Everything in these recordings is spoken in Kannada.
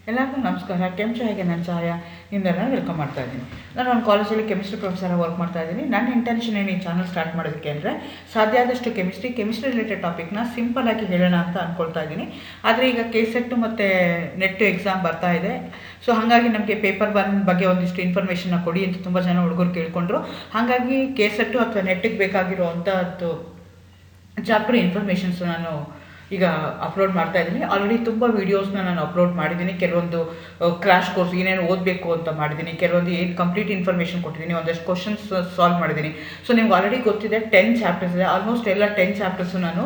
ಎಲ್ಲರಿಗೂ ನಮಸ್ಕಾರ. ಕೆಂಚಾಯಿಗೆ ನನ್ನ ಚಾಯ ನಿಮ್ಮೆಲ್ಲ ವೆಲ್ಕಮ್ ಮಾಡ್ತಾ ಇದ್ದೀನಿ. ನಾನು ಒಂದು ಕಾಲೇಜಲ್ಲಿ ಕೆಮಿಸ್ಟ್ರಿ ಪ್ರೊಫೆಸರ್ ವರ್ಕ್ ಮಾಡ್ತಾ ಇದ್ದೀನಿ. ನನ್ನ ಇಂಟೆನ್ಷನ್ ಏನು ಈ ಚಾನಲ್ ಸ್ಟಾರ್ಟ್ ಮಾಡೋದಕ್ಕೆ ಅಂದರೆ ಸಾಧ್ಯ ಆದಷ್ಟು ಕೆಮಿಸ್ಟ್ರಿ ರಿಲೇಟೆಡ್ ಟಾಪಿಕ್ನ ಸಿಂಪಲ್ ಆಗಿ ಹೇಳೋಣ ಅಂತ ಅಂದ್ಕೊಳ್ತಾ ಇದ್ದೀನಿ. ಆದರೆ ಈಗ ಕೆಸೆಟ್ಟು ಮತ್ತು ನೆಟ್ ಎಕ್ಸಾಮ್ ಬರ್ತಾ ಇದೆ. ಸೊ ಹಾಗಾಗಿ ನಮಗೆ ಪೇಪರ್ 1 ಬಗ್ಗೆ ಒಂದಿಷ್ಟು ಇನ್ಫಾರ್ಮೇಷನ್ನ ಕೊಡಿ ಅಂತ ತುಂಬ ಜನ ಹುಡುಗರು ಕೇಳಿಕೊಂಡ್ರು. ಹಾಗಾಗಿ ಕೆಸೆಟ್ಟು ಅಥವಾ ನೆಟ್ಟಿಗೆ ಬೇಕಾಗಿರುವಂಥದ್ದು ಚಾಪ್ಟರ್ ಇನ್ಫಾರ್ಮೇಷನ್ಸ್ ನಾನು ಈಗ ಅಪ್ಲೋಡ್ ಮಾಡ್ತಾ ಇದ್ದೀನಿ. ಆಲ್ರೆಡಿ ತುಂಬ ವೀಡಿಯೋಸ್ನ ನಾನು ಅಪ್ಲೋಡ್ ಮಾಡಿದ್ದೀನಿ. ಕೆಲವೊಂದು ಕ್ರ್ಯಾಶ್ ಕೋರ್ಸ್ ಏನೇನು ಓದಬೇಕು ಅಂತ ಮಾಡಿದ್ದೀನಿ, ಕೆಲವೊಂದು ಏನು ಕಂಪ್ಲೀಟ್ ಇನ್ಫಾರ್ಮೇಷನ್ ಕೊಟ್ಟಿದ್ದೀನಿ, ಒಂದಷ್ಟು ಕ್ವಶನ್ಸ್ ಸಾಲ್ವ್ ಮಾಡಿದ್ದೀನಿ. ಸೊ ನಿಮ್ಗೆ ಆಲ್ರೆಡಿ ಗೊತ್ತಿದೆ 10 ಚಾಪ್ಟರ್ಸ್ ಇದೆ. ಆಲ್ಮೋಸ್ಟ್ ಎಲ್ಲ 10 ಚಾಪ್ಟರ್ಸು ನಾನು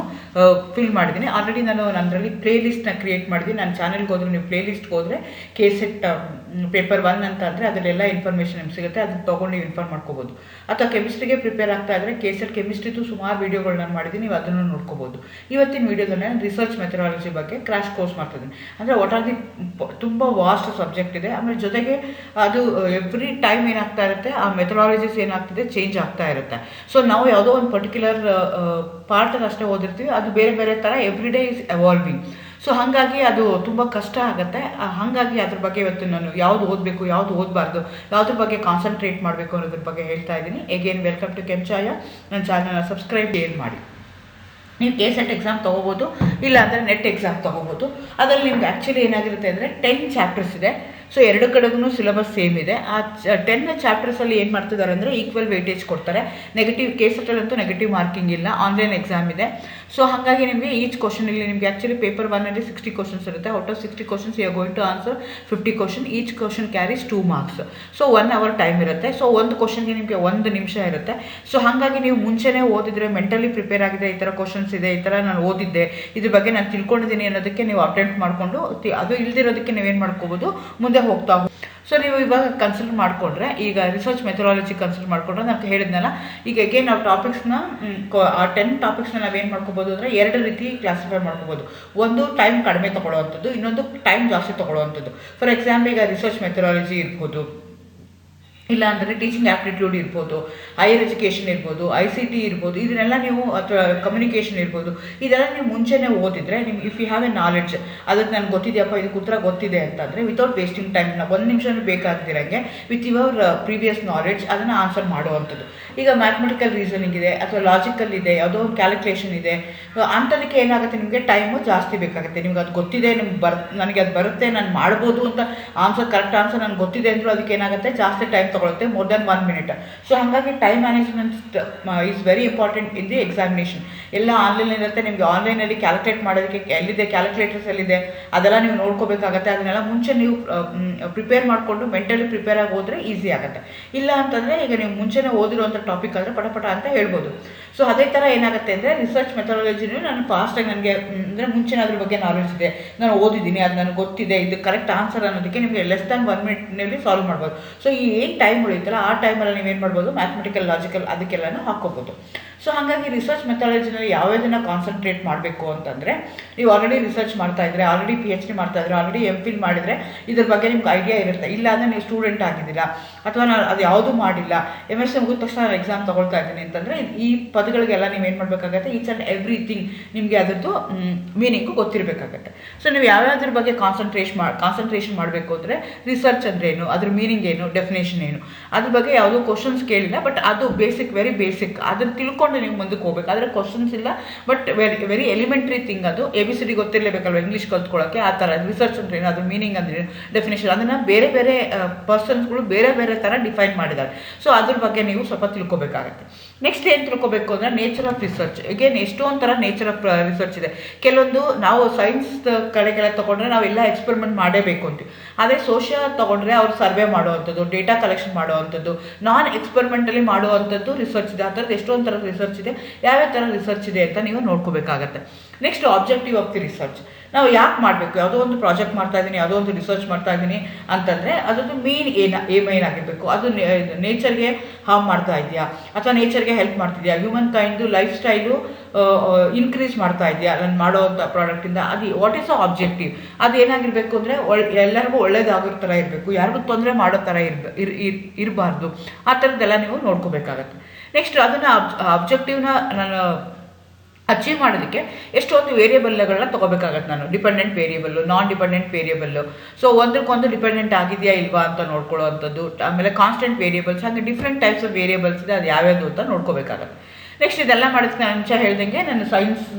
ಫಿಲ್ ಮಾಡಿದ್ದೀನಿ. ಆಲ್ರೆಡಿ ನಾನು ಅದರಲ್ಲಿ ಪ್ಲೇ ಲಿಸ್ಟ್ನ ಕ್ರಿಯೇಟ್ ಮಾಡಿದ್ದೀನಿ. ನನ್ನ ಚಾನಲ್ಗೆ ಹೋದ್ರೆ ನೀವು ಪ್ಲೇ ಲಿಸ್ಟ್ಗೆ ಹೋದರೆ ಕೆಸೆಟ್ ಪೇಪರ್ 1 ಅಂತ ಅಂದರೆ ಅದರಲ್ಲೆಲ್ಲ ಇನ್ಫಾರ್ಮೇಷನ್ ನಿಮ್ಗೆ ಸಿಗುತ್ತೆ. ಅದನ್ನ ತೊಗೊಂಡು ನೀವು ಇನ್ಫಾರ್ಮ್ ಮಾಡ್ಕೋಬೋದು. ಅಥವಾ ಕೆಮಿಸ್ಟ್ರಿಗೆ ಪ್ರಿಪೇರ್ ಆಗ್ತಾ ಇದ್ದರೆ ಕೆಮಿಸ್ಟ್ರಿದು ಸುಮಾರು ವೀಡಿಯೋಗಳು ನಾನು ಮಾಡಿದ್ದೀನಿ, ನೀವು ಅದನ್ನು ನೋಡ್ಕೋಬೋದು. ಇವತ್ತಿನ ವೀಡಿಯೋದಲ್ಲಿ ರಿಸರ್ಚ್ ಮೆಥಡಾಲಜಿ ಬಗ್ಗೆ ಕ್ರ್ಯಾಶ್ ಕೋರ್ಸ್ ಮಾಡ್ತಿದ್ದೀನಿ. ಅಂದರೆ ವಾಟ್ ಆರ್ ದಿ ತುಂಬ ವಾಸ್ಟ್ ಸಬ್ಜೆಕ್ಟ್ ಇದೆ. ಆಮೇಲೆ ಜೊತೆಗೆ ಅದು ಎವ್ರಿ ಟೈಮ್ ಏನಾಗ್ತಾ ಇರುತ್ತೆ, ಆ ಮೆಥಡಾಲಜೀಸ್ ಏನಾಗ್ತಿದೆ ಚೇಂಜ್ ಆಗ್ತಾ ಇರುತ್ತೆ. ಸೊ ನಾವು ಯಾವುದೋ ಒಂದು ಪರ್ಟಿಕ್ಯುಲರ್ ಪಾರ್ಟಲ್ಲಿ ಅಷ್ಟೇ ಓದಿರ್ತೀವಿ, ಅದು ಬೇರೆ ಬೇರೆ ಥರ every day is evolving. So ಹಾಗಾಗಿ ಅದು ತುಂಬ ಕಷ್ಟ ಆಗುತ್ತೆ. ಹಾಗಾಗಿ ಅದ್ರ ಬಗ್ಗೆ ಇವತ್ತು ನಾನು ಯಾವುದು ಓದಬೇಕು, ಯಾವುದು ಓದಬಾರ್ದು, ಯಾವುದ್ರ ಬಗ್ಗೆ ಕಾನ್ಸಂಟ್ರೇಟ್ ಮಾಡಬೇಕು ಅನ್ನೋದ್ರ ಬಗ್ಗೆ ಹೇಳ್ತಾ ಇದ್ದೀನಿ. Again welcome to Kenchaya. ನನ್ನ ಚಾನಲ್ನ ಸಬ್ಸ್ಕ್ರೈಬ್ ಮಾಡಿ. ನೀವು ಕೆಸೆಟ್ ಎಕ್ಸಾಮ್ ತೊಗೋಬೋದು, ಇಲ್ಲ ಅಂದರೆ ನೆಟ್ ಎಕ್ಸಾಮ್ ತೊಗೋಬೋದು. ಅದರಲ್ಲಿ ನಿಮ್ಗೆ ಆ್ಯಕ್ಚುಲಿ ಏನಾಗಿರುತ್ತೆ ಅಂದರೆ 10 ಚಾಪ್ಟರ್ಸ್ ಇದೆ. ಸೊ ಎರಡು ಕಡೆಗೂ ಸಿಲೆಬಸ್ ಸೇಮ್ ಇದೆ. ಆ 10 ಚಾಪ್ಟರ್ಸಲ್ಲಿ ಏನು ಮಾಡ್ತಿದ್ದಾರೆ ಅಂದರೆ ಈಕ್ವಲ್ ವೇಟೇಜ್ ಕೊಡ್ತಾರೆ. ನೆಗೆಟಿವ್ ಕೆಸೆಟಲ್ಲಂತೂ ನೆಗೆಟಿವ್ ಮಾರ್ಕಿಂಗ್ ಇಲ್ಲ, ಆನ್ಲೈನ್ ಎಕ್ಸಾಮ್ ಇದೆ. ಸೊ ಹಾಗಾಗಿ ನಿಮಗೆ ಈಚ್ ಕ್ವಶನಲ್ಲಿ ನಿಮಗೆ ಆ್ಯಕ್ಚುಲಿ ಪೇಪರ್ 1 60 ಕ್ವಶನ್ಸ್ ಇರುತ್ತೆ. Out of 60 questions you are going to answer 50 question. Each question carries 2 marks. So 1 hour time ಇರುತ್ತೆ. ಸೊ ಒಂದು ಕ್ವಶನ್ಗೆ ನಿಮಗೆ 1 ನಿಮಿಷ ಇರುತ್ತೆ. ಸೊ ಹಾಗಾಗಿ ನೀವು ಮುಂಚೆನೇ ಓದಿದ್ರೆ, ಮೆಂಟಲಿ ಪ್ರಿಪೇರ್ ಆಗಿದೆ, ಈ ಥರ ಕ್ವಶನ್ಸ್ ಇದೆ, ಈ ಥರ ನಾನು ಓದಿದ್ದೆ, ಇದ್ರ ಬಗ್ಗೆ ನಾನು ತಿಳ್ಕೊಂಡಿದ್ದೀನಿ ಅನ್ನೋದಕ್ಕೆ ನೀವು ಅಟೆಂಪ್ಟ್ ಮಾಡಿಕೊಂಡು, ಅದು ಇಲ್ದಿರೋದಕ್ಕೆ ನೀವೇನು ಮಾಡ್ಕೋಬೋದು, ಮುಂದೆ ಹೋಗ್ತಾ. ಸೊ ನೀವು ಇವಾಗ ಕನ್ಸಿಡರ್ ಮಾಡಿಕೊಂಡ್ರೆ, ಈಗ ರಿಸರ್ಚ್ ಮೆಥಡಾಲಜಿ ಕನ್ಸಿಡರ್ ಮಾಡಿಕೊಂಡ್ರೆ ನಾನು ಹೇಳಿದ್ನಲ್ಲ, ಈಗ ಹೇಗೆ ನಾವು ಟಾಪಿಕ್ಸ್ನ ಆ 10 ಟಾಪಿಕ್ಸ್ನ ನಾವೇನು ಮಾಡ್ಕೋಬೋದು ಅಂದರೆ 2 ರೀತಿ ಕ್ಲಾಸಿಫೈ ಮಾಡ್ಕೋಬೋದು. ಒಂದು ಟೈಮ್ ಕಡಿಮೆ ತೊಗೊಳ್ಳೋವಂಥದ್ದು, ಇನ್ನೊಂದು ಟೈಮ್ ಜಾಸ್ತಿ ತೊಗೊಳ್ಳೋವಂಥದ್ದು. ಫಾರ್ ಎಕ್ಸಾಂಪಲ್ ಈಗ ರಿಸರ್ಚ್ ಮೆಥಡಾಲಜಿ ಇರ್ಬೋದು, ಇಲ್ಲ ಅಂದರೆ ಟೀಚಿಂಗ್ ಆ್ಯಪ್ಟಿಟ್ಯೂಡ್ ಇರ್ಬೋದು, ಹೈಯರ್ ಎಜುಕೇಷನ್ ಇರ್ಬೋದು, ICT ಇರ್ಬೋದು, ಇದನ್ನೆಲ್ಲ ನೀವು, ಅಥವಾ ಕಮ್ಯುನಿಕೇಷನ್ ಇರ್ಬೋದು, ಇದೆಲ್ಲ ನೀವು ಮುಂಚೆನೇ ಓದಿದರೆ ನಿಮ್ಗೆ if you have a knowledge, ಅದಕ್ಕೆ ನನಗೆ ಗೊತ್ತಿದೆಯಪ್ಪ, ಇದಕ್ಕೆ ಉತ್ತರ ಗೊತ್ತಿದೆ ಅಂತಂದರೆ ವಿತೌಟ್ ವೇಸ್ಟಿಂಗ್ ಟೈಮ್, 1 ನಿಮಿಷನೂ ಬೇಕಾಗ್ತಿರಂಗೆ ವಿತ್ ಯುವರ್ ಪ್ರೀವಿಯಸ್ ನಾಲೆಡ್ಜ್ ಅದನ್ನು ಆನ್ಸರ್ ಮಾಡುವಂಥದ್ದು. ಈಗ ಮ್ಯಾಥಮೆಟಿಕಲ್ ರೀಸನಿಂಗ್ ಇದೆ, ಅಥವಾ ಲಾಜಿಕಲ್ ಇದೆ, ಯಾವುದೋ ಒಂದು ಕ್ಯಾಲ್ಕುಲೇಷನ್ ಇದೆ, ಅಂಥದಕ್ಕೆ ಏನಾಗುತ್ತೆ, ನಿಮಗೆ ಟೈಮು ಜಾಸ್ತಿ ಬೇಕಾಗುತ್ತೆ. ನಿಮ್ಗೆ ಅದು ಗೊತ್ತಿದೆ, ನನಗೆ ಅದು ಬರುತ್ತೆ, ನಾನು ಮಾಡ್ಬೋದು ಅಂತ ಕರೆಕ್ಟ್ ಆನ್ಸರ್ ನನಗೆ ಗೊತ್ತಿದೆ ಅಂದರೂ ಅದಕ್ಕೆ ಏನಾಗುತ್ತೆ, ಜಾಸ್ತಿ ಟೈಮ್ ತೊಗೊಳುತ್ತೆ, ಮೋರ್ ದೆನ್ 1 ಮಿನಿಟ್. ಸೊ ಹಾಗಾಗಿ time management is very important in the examination. ಎಲ್ಲ ಆನ್ಲೈನ್ ಇರುತ್ತೆ, ನಿಮಗೆ ಆನ್ಲೈನಲ್ಲಿ ಕ್ಯಾಲ್ಕುಲೇಟ್ ಮಾಡೋದಕ್ಕೆ ಎಲ್ಲಿದೆ, ಕ್ಯಾಲ್ಕುಲೇಟರ್ಸ್ ಎಲ್ಲಿದೆ, ಅದೆಲ್ಲ ನೀವು ನೋಡ್ಕೋಬೇಕಾಗತ್ತೆ. ಅದನ್ನೆಲ್ಲ ಮುಂಚೆ ನೀವು ಪ್ರಿಪೇರ್ ಮಾಡಿಕೊಂಡು ಮೆಂಟಲಿ ಪ್ರಿಪೇರ್ ಆಗಿ ಹೋದರೆ ಈಸಿ ಆಗುತ್ತೆ. ಇಲ್ಲ ಅಂತಂದರೆ ಈಗ ನೀವು ಮುಂಚೆನೇ ಓದಿರುವಂಥ ಟಾಪಿಕ್ ಆದರೆ ಪಟ ಅಂತ ಹೇಳ್ಬೋದು. ಸೊ ಅದೇ ಥರ ಏನಾಗುತ್ತೆ ಅಂದರೆ ರಿಸರ್ಚ್ ಮೆಥಡಾಲಜಿನೂ ನಾನು ಫಾಸ್ಟಾಗಿ, ನನಗೆ ಅಂದರೆ ಮುಂಚೆನೇ ಅದ್ರ ಬಗ್ಗೆ ನಾಲೆಡ್ಜ್ ಇದೆ, ನಾನು ಓದಿದ್ದೀನಿ, ಅದು ನನಗೆ ಗೊತ್ತಿದೆ, ಇದು ಕರೆಕ್ಟ್ ಆನ್ಸರ್ ಅನ್ನೋದಕ್ಕೆ ನಿಮಗೆ ಲೆಸ್ ದ್ಯಾನ್ 1 ಮಿನಿಟ್ನಲ್ಲಿ ಸಾಲ್ವ್ ಮಾಡ್ಬೋದು. ಸೊ ಈ ಏನು ಟೈಮ್ ಉಳಿಯುತ್ತಲ್ಲ ಆ ಟೈಮಲ್ಲಿ ನೀವೇನು ಮಾಡ್ಬೋದು, ಮ್ಯಾಥಮೆಟಿಕಲ್, ಲಾಜಿಕಲ್ ಅದಕ್ಕೆಲ್ಲನೂ ಹಾಕ್ಕೋಬೋದು. ಸೊ ಹಾಗಾಗಿ ರಿಸರ್ಚ್ ಮೆಥಡಾಲಜಿನಲ್ಲಿ ಯಾವ್ಯಾವುದನ್ನು ಕಾನ್ಸಂಟ್ರೇಟ್ ಮಾಡಬೇಕು ಅಂತಂದರೆ, ನೀವು ಆಲ್ರೆಡಿ ರಿಸರ್ಚ್ ಮಾಡ್ತಾ ಇದ್ದರೆ, ಆಲ್ರೆಡಿ PhD ಮಾಡ್ತಾ ಇದ್ದರೆ, ಆಲ್ರೆಡಿ MPhil ಮಾಡಿದರೆ ಇದ್ರ ಬಗ್ಗೆ ನಿಮ್ಗೆ ಐಡಿಯಾ ಇರುತ್ತೆ. ಇಲ್ಲ ಅಂದರೆ ನೀವು ಸ್ಟೂಡೆಂಟ್ ಆಗಿದ್ದೀರಾ, ಅಥವಾ ನಾನು ಅದು ಯಾವುದೂ ಮಾಡಿಲ್ಲ, MSc ಮುಗಿದ ತಕ್ಷಣ ನಾನು ಎಕ್ಸಾಮ್ ತೊಗೊಳ್ತಾ ಇದ್ದೀನಿ ಅಂತಂದರೆ, ಈ ಪದಗಳಿಗೆಲ್ಲ ನೀವೇನು ಮಾಡಬೇಕಾಗತ್ತೆ, ಈಚ್ ಆ್ಯಂಡ್ ಎವ್ರಿಥಿಂಗ್ ನಿಮಗೆ ಅದರದ್ದು ಮೀನಿಂಗು ಗೊತ್ತಿರಬೇಕಾಗತ್ತೆ. ಸೊ ನೀವು ಯಾವ್ಯಾವ್ದ್ರ ಬಗ್ಗೆ ಕಾನ್ಸಂಟ್ರೇಷನ್ ಮಾಡಬೇಕು ಅಂದರೆ, ರಿಸರ್ಚ್ ಅಂದ್ರೇನು, ಅದ್ರ ಮೀನಿಂಗ್ ಏನು, ಡೆಫಿನೇಷನ್ ಏನು, ಅದ್ರ ಬಗ್ಗೆ ಯಾವುದೋ ಕ್ವಶನ್ಸ್ ಕೇಳಿಲ್ಲ, ಬಟ್ ಅದು ಬೇಸಿಕ್, ವೆರಿ ಬೇಸಿಕ್, ಅದನ್ನು ತಿಳ್ಕೊಂಡು ನೀವು ಮುಂದಕ್ಕೆ ಹೋಗ್ಬೇಕು. ಆದರೆ ಕ್ವಶನ್ಸ್ ಇಲ್ಲ, ಬಟ್ ವೆರಿ ಎಲಿಮೆಂಟ್ರಿ ಥಿಂಗ್. ಅದು ABCD ಗೊತ್ತಿರಲೇಬೇಕಲ್ವ ಇಂಗ್ಲೀಷ್ ಕಲ್ತ್ಕೊಳ್ಳೋಕ್ಕೆ. ಆ ಥರ ರಿಸರ್ಚ್ ಅಂದ್ರೇನು, ಅದ್ರ ಮೀನಿಂಗ್ ಅಂದ್ರೇನು, ಡೆಫಿನೇಷನ್, ಅದನ್ನು ಬೇರೆ ಬೇರೆ ಪರ್ಸನ್ಸ್ಗಳು ಬೇರೆ ಬೇರೆ ಥರ ಡಿಫೈನ್ ಮಾಡಿದ್ದಾರೆ. ಸೊ ಅದ್ರ ಬಗ್ಗೆ ನೀವು ಸ್ವಲ್ಪ ತಿಳ್ಕೊಬೇಕಾಗತ್ತೆ. ನೆಕ್ಸ್ಟ್ ಏನು ತಿಳ್ಕೊಬೇಕು ಅಂದರೆ, ನೇಚರ್ ಆಫ್ ರಿಸರ್ಚ್. ಅಗೇನ್ ಎಷ್ಟೊಂದು ಥರ ನೇಚರ್ ಆಫ್ ರಿಸರ್ಚ್ ಇದೆ. ಕೆಲವೊಂದು ನಾವು ಸೈನ್ಸ್ ಕಡೆಗೆಲ್ಲ ತೊಗೊಂಡ್ರೆ ನಾವೆಲ್ಲ ಎಕ್ಸ್ಪೆರಿಮೆಂಟ್ ಮಾಡೇಬೇಕು ಅಂತೀವಿ. ಆದರೆ ಸೋಷಿಯಲ್ ತೊಗೊಂಡ್ರೆ ಅವ್ರು ಸರ್ವೆ ಮಾಡುವಂಥದ್ದು, ಡೇಟಾ ಕಲೆಕ್ಷನ್ ಮಾಡುವಂಥದ್ದು, ನಾನ್ ಎಕ್ಸ್ಪೆರಿಮೆಂಟಲಿ ಮಾಡುವಂಥದ್ದು ರಿಸರ್ಚ್ ಇದೆ. ಆ ಥರದ್ದು ಎಷ್ಟೊಂದು ಥರದ ರಿಸರ್ಚ್ ಇದೆ. ಯಾವ್ಯಾವ ಥರ ರಿಸರ್ಚ್ ಇದೆ ಅಂತ ನೀವು ನೋಡ್ಕೋಬೇಕಾಗತ್ತೆ. Next objective of the research. ನಾವು ಯಾಕೆ ಮಾಡಬೇಕು, ಯಾವುದೋ ಒಂದು ಪ್ರಾಜೆಕ್ಟ್ ಮಾಡ್ತಾ ಇದ್ದೀನಿ, ಯಾವುದೋ ಒಂದು ರಿಸರ್ಚ್ ಮಾಡ್ತಾ ಇದ್ದೀನಿ ಅಂತಂದರೆ ಅದರದ್ದು ಮೇನ್ ಆಗಿರಬೇಕು. ಅದು ನೇಚರ್ಗೆ ಹಾರ್ಮ್ ಮಾಡ್ತಾ ಇದೆಯಾ, ಅಥವಾ ನೇಚರ್ಗೆ ಹೆಲ್ಪ್ ಮಾಡ್ತಿದೆಯಾ, humankind lifestyle increase ಮಾಡ್ತಾ ಇದೆಯಾ ನಾನು ಮಾಡೋವಂಥ ಪ್ರಾಡಕ್ಟಿಂದ, ಅದು ವಾಟ್ ಈಸ್ ದ ಆಬ್ಜೆಕ್ಟಿವ್. ಅದು ಏನಾಗಿರಬೇಕು ಅಂದರೆ ಎಲ್ಲರಿಗೂ ಒಳ್ಳೇದಾಗೋ ಥರ ಇರಬೇಕು, ಯಾರಿಗೂ ತೊಂದರೆ ಮಾಡೋ ಥರ ಇರಬಾರ್ದು. ಆ ಥರದ್ದೆಲ್ಲ ನೀವು ನೋಡ್ಕೋಬೇಕಾಗತ್ತೆ. ನೆಕ್ಸ್ಟ್ ಅದನ್ನು ಅಬ್ಜೆಕ್ಟಿವ್ನ ನಾನು ಅಚೀವ್ ಮಾಡೋದಕ್ಕೆ ಎಷ್ಟೊಂದು ವೇರಿಯಬಲ್ಗಳನ್ನ ತೊಗೋಬೇಕಾಗತ್ತೆ ನಾನು. ಡಿಪೆಂಡೆಂಟ್ ವೇರಿಯಬಲ್ಲು, ನಾನ್ ಡಿಪೆಂಡೆಂಟ್ ವೇರಿಯಬಲ್ಲು, ಸೊ ಒಂದಕ್ಕೊಂದು ಡಿಪೆಂಡೆಂಟ್ ಆಗಿದೆಯಾ ಇಲ್ವಾ ಅಂತ ನೋಡ್ಕೊಳ್ಳೋವಂಥದ್ದು. ಆಮೇಲೆ ಕಾನ್ಸ್ಟೆಂಟ್ ವೇರಿಯಬಲ್ಸ್, ಹಾಗೆ ಡಿಫ್ರೆಂಟ್ ಟೈಪ್ಸ್ ಆಫ್ ವೇರಿಯಬಲ್ಸ್ ಇದೆ, ಅದು ಯಾವ್ಯಾವುದು ಅಂತ ನೋಡ್ಕೋಬೇಕಾಗತ್ತೆ. ನೆಕ್ಸ್ಟ್ ಇದೆಲ್ಲ ಮಾಡೋದಕ್ಕೆ ನಾನು ಮುಂಚೆ ಹೇಳ್ದಂಗೆ ನಾನು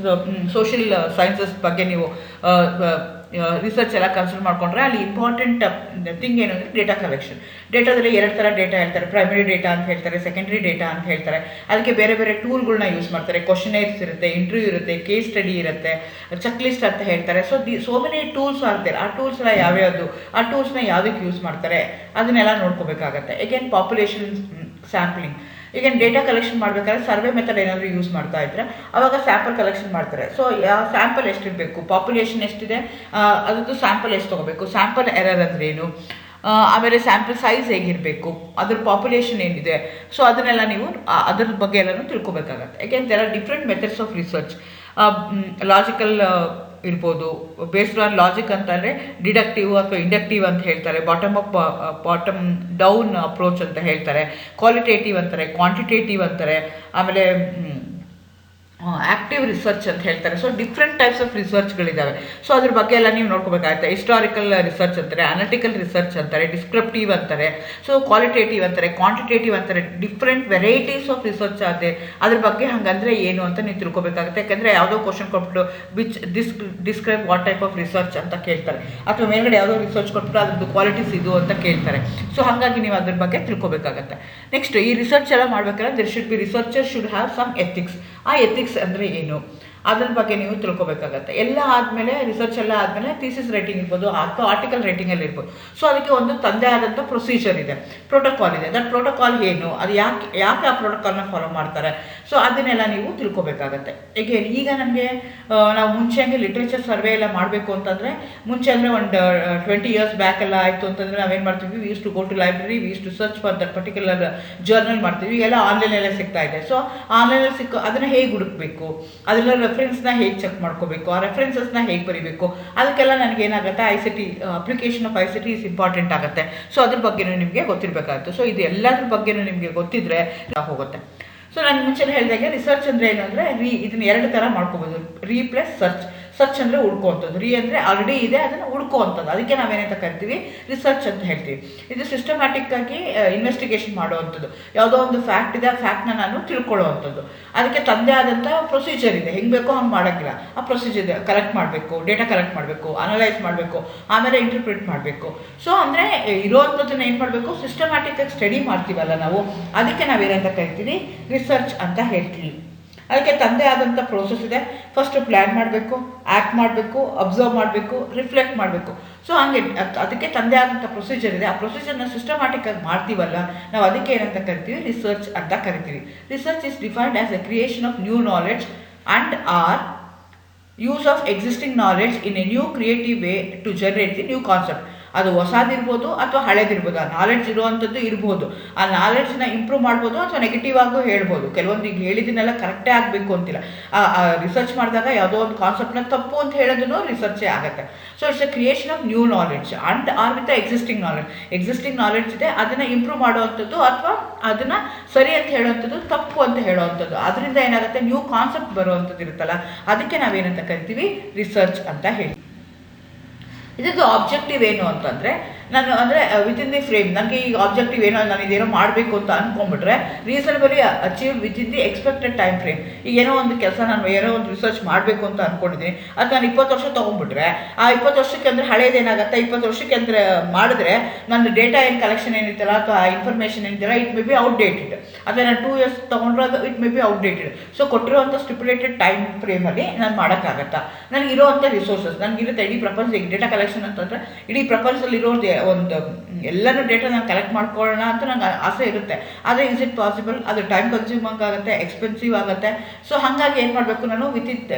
ಸೋಷಿಯಲ್ ಸೈನ್ಸಸ್ ಬಗ್ಗೆ ನೀವು ರಿಸರ್ಚ್ ಎಲ್ಲ ಕನ್ಸಿಡರ್ ಮಾಡಿಕೊಂಡ್ರೆ ಅಲ್ಲಿ ಇಂಪಾರ್ಟೆಂಟ್ ಥಿಂಗ್ ಏನು ಅಂದರೆ ಡೇಟಾ ಕಲೆಕ್ಷನ್. ಡೇಟಾದಲ್ಲಿ 2 ಥರ ಡೇಟಾ ಹೇಳ್ತಾರೆ, ಪ್ರೈಮರಿ ಡೇಟಾ ಅಂತ ಹೇಳ್ತಾರೆ, ಸೆಕೆಂಡರಿ ಡೇಟಾ ಅಂತ ಹೇಳ್ತಾರೆ. ಅದಕ್ಕೆ ಬೇರೆ ಬೇರೆ ಟೂಲ್ಗಳನ್ನ ಯೂಸ್ ಮಾಡ್ತಾರೆ. ಕ್ವಶನೇರ್ಸ್ ಇರುತ್ತೆ, ಇಂಟರ್ವ್ಯೂ ಇರುತ್ತೆ, ಕೇಸ್ ಸ್ಟಡಿ ಇರುತ್ತೆ, ಚೆಕ್ ಲಿಸ್ಟ್ ಅಂತ ಹೇಳ್ತಾರೆ. ಸೋ ಮೆನಿ ಟೂಲ್ಸ್ ಆರ್ತಾರೆ. ಆ ಟೂಲ್ಸ್ ಎಲ್ಲ ಯಾವ್ಯಾವುದು, ಆ ಟೂಲ್ಸ್ನ ಯಾವುದಕ್ಕೆ ಯೂಸ್ ಮಾಡ್ತಾರೆ ಅದನ್ನೆಲ್ಲ ನೋಡ್ಕೋಬೇಕಾಗತ್ತೆ. Again population sampling. ಈಗ ಡೇಟಾ ಕಲೆಕ್ಷನ್ ಮಾಡಬೇಕಾದ್ರೆ ಸರ್ವೆ ಮೆಥಡ್ ಏನಾದರೂ ಯೂಸ್ ಮಾಡ್ತಾ ಇದ್ರೆ ಅವಾಗ ಸ್ಯಾಂಪಲ್ ಕಲೆಕ್ಷನ್ ಮಾಡ್ತಾರೆ. ಸೊ ಸ್ಯಾಂಪಲ್ ಎಷ್ಟಿರಬೇಕು, ಪಾಪ್ಯುಲೇಷನ್ ಎಷ್ಟಿದೆ ಅದ್ರದ್ದು ಸ್ಯಾಂಪಲ್ ಎಷ್ಟು ತೊಗೋಬೇಕು, ಸ್ಯಾಂಪಲ್ ಎರರ್ ಅಂದರೆ ಏನು, ಆಮೇಲೆ ಸ್ಯಾಂಪಲ್ ಸೈಜ್ ಹೇಗಿರಬೇಕು, ಅದ್ರ ಪಾಪ್ಯುಲೇಷನ್ ಏನಿದೆ, ಸೊ ಅದನ್ನೆಲ್ಲ ನೀವು ಅದ್ರ ಬಗ್ಗೆ ಎಲ್ಲನೂ ತಿಳ್ಕೊಬೇಕಾಗತ್ತೆ. ಯಾಕೆಂದ್ರೆ there are different methods of research. Logical ಇರ್ಬೋದು, ಬೇಸ್ಡ್ ಆನ್ ಲಾಜಿಕ್ ಅಂತಂದರೆ ಡಿಡಕ್ಟಿವ್ ಅಥವಾ ಇಂಡಕ್ಟಿವ್ ಅಂತ ಹೇಳ್ತಾರೆ, ಬಾಟಮ್ ಡೌನ್ ಅಪ್ರೋಚ್ ಅಂತ ಹೇಳ್ತಾರೆ, ಕ್ವಾಲಿಟೇಟಿವ್ ಅಂತಾರೆ, ಕ್ವಾಂಟಿಟೇಟಿವ್ ಅಂತಾರೆ, ಆಮೇಲೆ ಆ್ಯಕ್ಟಿವ್ ರಿಸರ್ಚ್ ಅಂತ ಹೇಳ್ತಾರೆ. ಸೊ ಡಿಫ್ರೆಂಟ್ ಟೈಪ್ಸ್ ಆಫ್ ರಿಸರ್ಚ್ಗಳಿದ್ದಾವೆ. ಸೊ ಅದ್ರ ಬಗ್ಗೆ ಎಲ್ಲ ನೀವು ನೋಡ್ಕೋಬೇಕಾಗುತ್ತೆ. ಹಿಸ್ಟಾರಿಕಲ್ ರಿಸರ್ಚ್ ಅಂತಾರೆ, ಅನಾಲಿಟಿಕಲ್ ರಿಸರ್ಚ್ ಅಂತಾರೆ, ಡಿಸ್ಕ್ರಿಪ್ಟಿವ್ ಅಂತಾರೆ, ಸೊ ಕ್ವಾಲಿಟೇಟಿವ್ ಅಂತಾರೆ, ಕ್ವಾಂಟಿಟೇಟಿವ್ ಅಂತಾರೆ. ಡಿಫ್ರೆಂಟ್ ವೆರೈಟೀಸ್ ಆಫ್ ರಿಸರ್ಚ್ ಆಗಿದೆ. ಅದ್ರ ಬಗ್ಗೆ ಹಾಗಂದರೆ ಏನು ಅಂತ ನೀವು ತಿಳ್ಕೊಬೇಕಾಗುತ್ತೆ. ಯಾಕೆಂದರೆ ಯಾವುದೋ ಕ್ವಶನ್ ಕೊಟ್ಬಿಟ್ಟು describe what type of research ಅಂತ ಕೇಳ್ತಾರೆ, ಅಥವಾ ಮೇಲ್ಗಡೆ ಯಾವುದೋ ರಿಸರ್ಚ್ ಕೊಟ್ಬಿಟ್ಟು ಅದ್ರದ್ದು ಕ್ವಾಲಿಟೀಸ್ ಇದು ಅಂತ ಕೇಳ್ತಾರೆ. ಸೊ ಹಾಗಾಗಿ ನೀವು ಅದ್ರ ಬಗ್ಗೆ ತಿಳ್ಕೊಬೇಕಾಗತ್ತೆ. ನೆಕ್ಸ್ಟ್ ಈ ರಿಸರ್ಚ್ ಎಲ್ಲ ಮಾಡ್ಬೇಕಾದ್ರೆ there should be researcher should have some ethics. ಆ ಎಥಿಕ್ಸ್ ಅಂದರೆ ಏನು ಅದ್ರ ಬಗ್ಗೆ ನೀವು ತಿಳ್ಕೊಬೇಕಾಗತ್ತೆ. ಎಲ್ಲ ಆದಮೇಲೆ ರಿಸರ್ಚ್ ಎಲ್ಲ ಆದಮೇಲೆ ಥೀಸಿಸ್ ರೈಟಿಂಗ್ ಇರ್ಬೋದು ಅಥವಾ ಆರ್ಟಿಕಲ್ ರೈಟಿಂಗಲ್ಲಿ ಇರ್ಬೋದು. ಸೊ ಅದಕ್ಕೆ ಒಂದು ತಂದೆ ಆದಂಥ ಪ್ರೊಸೀಜರ್ ಇದೆ, ಪ್ರೋಟೋಕಾಲ್ ಇದೆ. ದಟ್ ಪ್ರೋಟೋಕಾಲ್ ಏನು, ಅದು ಯಾಕೆ ಆ ಪ್ರೋಟೋಕಾಲ್ನ ಫಾಲೋ ಮಾಡ್ತಾರೆ, ಸೊ ಅದನ್ನೆಲ್ಲ ನೀವು ತಿಳ್ಕೊಬೇಕಾಗತ್ತೆ. ಈಗ ನಮಗೆ ನಾವು ಮುಂಚೆ ಹಂಗೆ ಲಿಟ್ರೇಚರ್ ಸರ್ವೆ ಎಲ್ಲ ಮಾಡಬೇಕು ಅಂತಂದರೆ, ಮುಂಚೆ ಅಂದರೆ ಒಂದು 20 years ಬ್ಯಾಕ್ ಎಲ್ಲ ಆಯಿತು ಅಂತಂದರೆ ನಾವೇನು ಮಾಡ್ತೀವಿ, we use to go to library, we use to search for that particular journal ಮಾಡ್ತೀವಿ. ಈಗೆಲ್ಲ ಆನ್ಲೈನಲ್ಲೇ ಸಿಗ್ತಾ ಇದೆ. ಸೊ ಆನ್ಲೈನಲ್ಲಿ ಅದನ್ನು ಹೇಗೆ ಹುಡುಕಬೇಕು, ಅದೆಲ್ಲ ರೆಫರೆನ್ಸ್ನ ಹೇಗೆ ಚೆಕ್ ಮಾಡ್ಕೋಬೇಕು, ಆ ರೆಫರೆನ್ಸಸ್ನ ಹೇಗೆ ಬರೀಬೇಕು, ಅದಕ್ಕೆಲ್ಲ ನನಗೇನಾಗುತ್ತೆ ICT application of ICT is important ಆಗುತ್ತೆ. ಸೊ ಅದ್ರ ಬಗ್ಗೆನೂ ನಿಮಗೆ ಗೊತ್ತಿರಬೇಕಾಗುತ್ತೆ. ಸೊ ಇದು ಎಲ್ಲದ್ರ ಬಗ್ಗೆನೂ ನಿಮಗೆ ಗೊತ್ತಿದ್ರೆ ಹೋಗುತ್ತೆ. ಸೊ ನಾನು ಮುಂಚೆನೇ ಹೇಳಿದಾಗೆ ರಿಸರ್ಚ್ ಅಂದರೆ ಏನು ಅಂದರೆ ಇದನ್ನ 2 ಥರ ಮಾಡ್ಕೋಬೋದು. Plus search. ಸರ್ಚ್ ಅಂದರೆ ಹುಡ್ಕೋವಂಥದ್ದು, ಅಂದರೆ ಆಲ್ರೆಡಿ ಇದೆ ಅದನ್ನು ಹುಡ್ಕೋವಂಥದ್ದು. ಅದಕ್ಕೆ ನಾವೇನಂತ ಕರಿತೀವಿ, ರಿಸರ್ಚ್ ಅಂತ ಹೇಳ್ತೀವಿ. ಇದು ಸಿಸ್ಟಮ್ಯಾಟಿಕ್ ಆಗಿ ಇನ್ವೆಸ್ಟಿಗೇಷನ್ ಮಾಡುವಂಥದ್ದು. ಯಾವುದೋ ಒಂದು ಫ್ಯಾಕ್ಟ್ ಇದೆ, ಆ ಫ್ಯಾಕ್ಟ್ನ ನಾನು ತಿಳ್ಕೊಳ್ಳೋವಂಥದ್ದು. ಅದಕ್ಕೆ ತಂದೆ ಆದಂಥ ಪ್ರೊಸೀಜರ್ ಇದೆ, ಹೆಂಗೆ ಬೇಕೋ ಹಂಗೆ ಮಾಡೋಂಗಿಲ್ಲ. ಆ ಪ್ರೊಸೀಜರ್ ಇದೆ, ಕಲೆಕ್ಟ್ ಮಾಡಬೇಕು, ಡೇಟಾ ಕಲೆಕ್ಟ್ ಮಾಡಬೇಕು, ಅನಲೈಸ್ ಮಾಡಬೇಕು, ಆಮೇಲೆ ಇಂಟರ್ಪ್ರಿಟ್ ಮಾಡಬೇಕು. ಸೊ ಅಂದರೆ ಇರೋವಂಥದ್ದನ್ನ ಏನು ಮಾಡಬೇಕು, ಸಿಸ್ಟಮ್ಯಾಟಿಕ್ಕಾಗಿ ಸ್ಟಡಿ ಮಾಡ್ತೀವಲ್ಲ ನಾವು, ಅದಕ್ಕೆ ನಾವೇನಂತ ಕರಿತೀವಿ, ರಿಸರ್ಚ್ ಅಂತ ಹೇಳ್ತೀವಿ. ಅದಕ್ಕೆ ತಂದೆ ಆದಂಥ ಪ್ರೋಸೆಸ್ ಇದೆ. ಫಸ್ಟ್ ಪ್ಲ್ಯಾನ್ ಮಾಡಬೇಕು, ಆ್ಯಕ್ಟ್ ಮಾಡಬೇಕು, ಅಬ್ಸರ್ವ್ ಮಾಡಬೇಕು, ರಿಫ್ಲೆಕ್ಟ್ ಮಾಡಬೇಕು. ಸೊ ಹಂಗೆ ಅದಕ್ಕೆ ತಂದೆ ಆದಂಥ ಪ್ರೊಸೀಜರ್ ಇದೆ. ಆ ಪ್ರೊಸೀಜರ್ನ ಸಿಸ್ಟಮ್ಯಾಟಿಕ್ಕಾಗಿ ಮಾಡ್ತೀವಲ್ಲ ನಾವು, ಅದಕ್ಕೆ ಏನಂತ ಕರಿತೀವಿ, ರಿಸರ್ಚ್ ಅಂತ ಕರಿತೀವಿ. Research is defined as a creation of new knowledge and or use of existing knowledge in a new creative way to generate the new concept. ಅದು ಹೊಸದಿರ್ಬೋದು ಅಥವಾ ಹಳೇದಿರ್ಬೋದು, ಆ ನಾಲೆಡ್ಜ್ ಇರುವಂಥದ್ದು ಇರ್ಬೋದು. ಆ ನಾಲೆಡ್ಜ್ನ ಇಂಪ್ರೂವ್ ಮಾಡ್ಬೋದು ಅಥವಾ ನೆಗೆಟಿವ್ ಆಗು ಹೇಳ್ಬೋದು. ಕೆಲವೊಂದು ಈಗ ಹೇಳಿದ್ದನ್ನೆಲ್ಲ ಕರೆಕ್ಟೇ ಆಗಬೇಕು ಅಂತಿಲ್ಲ. ರಿಸರ್ಚ್ ಮಾಡಿದಾಗ ಯಾವುದೋ ಒಂದು ಕಾನ್ಸೆಪ್ಟ್ನ ತಪ್ಪು ಅಂತ ಹೇಳೋದನ್ನು ರಿಸರ್ಚೇ ಆಗುತ್ತೆ. So it's a creation of new knowledge and or with existing knowledge. Existing knowledge ಇದೆ, ಅದನ್ನು ಇಂಪ್ರೂವ್ ಮಾಡುವಂಥದ್ದು ಅಥವಾ ಅದನ್ನು ಸರಿ ಅಂತ ಹೇಳುವಂಥದ್ದು, ತಪ್ಪು ಅಂತ ಹೇಳುವಂಥದ್ದು. ಅದರಿಂದ ಏನಾಗುತ್ತೆ, ನ್ಯೂ ಕಾನ್ಸೆಪ್ಟ್ ಬರುವಂಥದ್ದು ಇರುತ್ತಲ್ಲ, ಅದಕ್ಕೆ ನಾವೇನಂತ ಕರಿತೀವಿ, ರಿಸರ್ಚ್ ಅಂತ ಹೇಳಿ. ಇದರದ್ದು ಆಬ್ಜೆಕ್ಟಿವ್ ಏನು ಅಂತಂದರೆ, ನಾನು ಅಂದರೆ ವಿತಿನ್ ದಿ ಫ್ರೇಮ್, ನನಗೆ ಈಗ ಆಬ್ಜೆಕ್ಟಿವ್ ಏನೋ, ನಾನು ಇದೇನೋ ಮಾಡಬೇಕು ಅಂತ ಅಂದ್ಕೊಂಡ್ಬಿಟ್ರೆ reasonably achieve within the expected time frame. ಈಗ ಏನೋ ಒಂದು ಕೆಲಸ ನಾನು ಏನೋ ಒಂದು ರಿಸರ್ಚ್ ಮಾಡಬೇಕು ಅಂತ ಅಂದ್ಕೊಂಡಿದ್ದೀನಿ, ಅದು ನಾನು 20 ವರ್ಷ ತೊಗೊಂಡ್ಬಿಟ್ರೆ ಆ 20 ವರ್ಷಕ್ಕೆ ಅಂದರೆ ಹಳೇದೇನಾಗುತ್ತೆ, 20 ವರ್ಷಕ್ಕೆ ಅಂದರೆ ಮಾಡಿದ್ರೆ ನನ್ನ ಡೇಟಾ ಏನು ಕಲೆಕ್ಷನ್ ಏನಿತ್ತಲ್ಲ ಅಥವಾ ಇನ್ಫಾರ್ಮೇಷನ್ ಏನಿದೆಯಲ್ಲ, ಇಟ್ ಮೇ ಬಿ ಔಟ್ಡೇಟೆಡ್. ಅಥವಾ ನಾನು 2 years ತೊಗೊಂಡ್ರೆ ಅದು it may be outdated. So ಕೊಟ್ಟಿರೋವಂಥ ಸ್ಟಿಪ್ಯುಲೇಟೆಡ್ ಟೈಮ್ ಫ್ರೇಮಲ್ಲಿ ನಾನು ಮಾಡೋಕ್ಕಾಗತ್ತಾ, ನನಗಿರೋವಂಥ ರಿಸೋರ್ಸಸ್ ನನಗಿರುತ್ತೆ. ಇಡೀ ಪ್ರಪಂಚ ಈಗ ಡೇಟಾ ಕಲೆಕ್ಷನ್ ಅಂತಂದರೆ ಇಡೀ ಪ್ರಪಂಚದಲ್ಲಿರೋದು ಒಂದು ಎಲ್ಲನೂ ಡೇಟಾ ನಾನು ಕಲೆಕ್ಟ್ ಮಾಡ್ಕೊಳ್ಳೋಣ ಅಂತ ನಂಗೆ ಆಸೆ ಇರುತ್ತೆ. ಆದರೆ ಇಸ್ ಇಟ್ ಪಾಸಿಬಲ್? ಅದು ಟೈಮ್ ಕನ್ಸ್ಯೂಮಿಂಗ್ ಆಗುತ್ತೆ, ಎಕ್ಸ್ಪೆನ್ಸಿವ್ ಆಗುತ್ತೆ. ಸೊ ಹಾಗಾಗಿ ಏನು ಮಾಡಬೇಕು, ನಾನು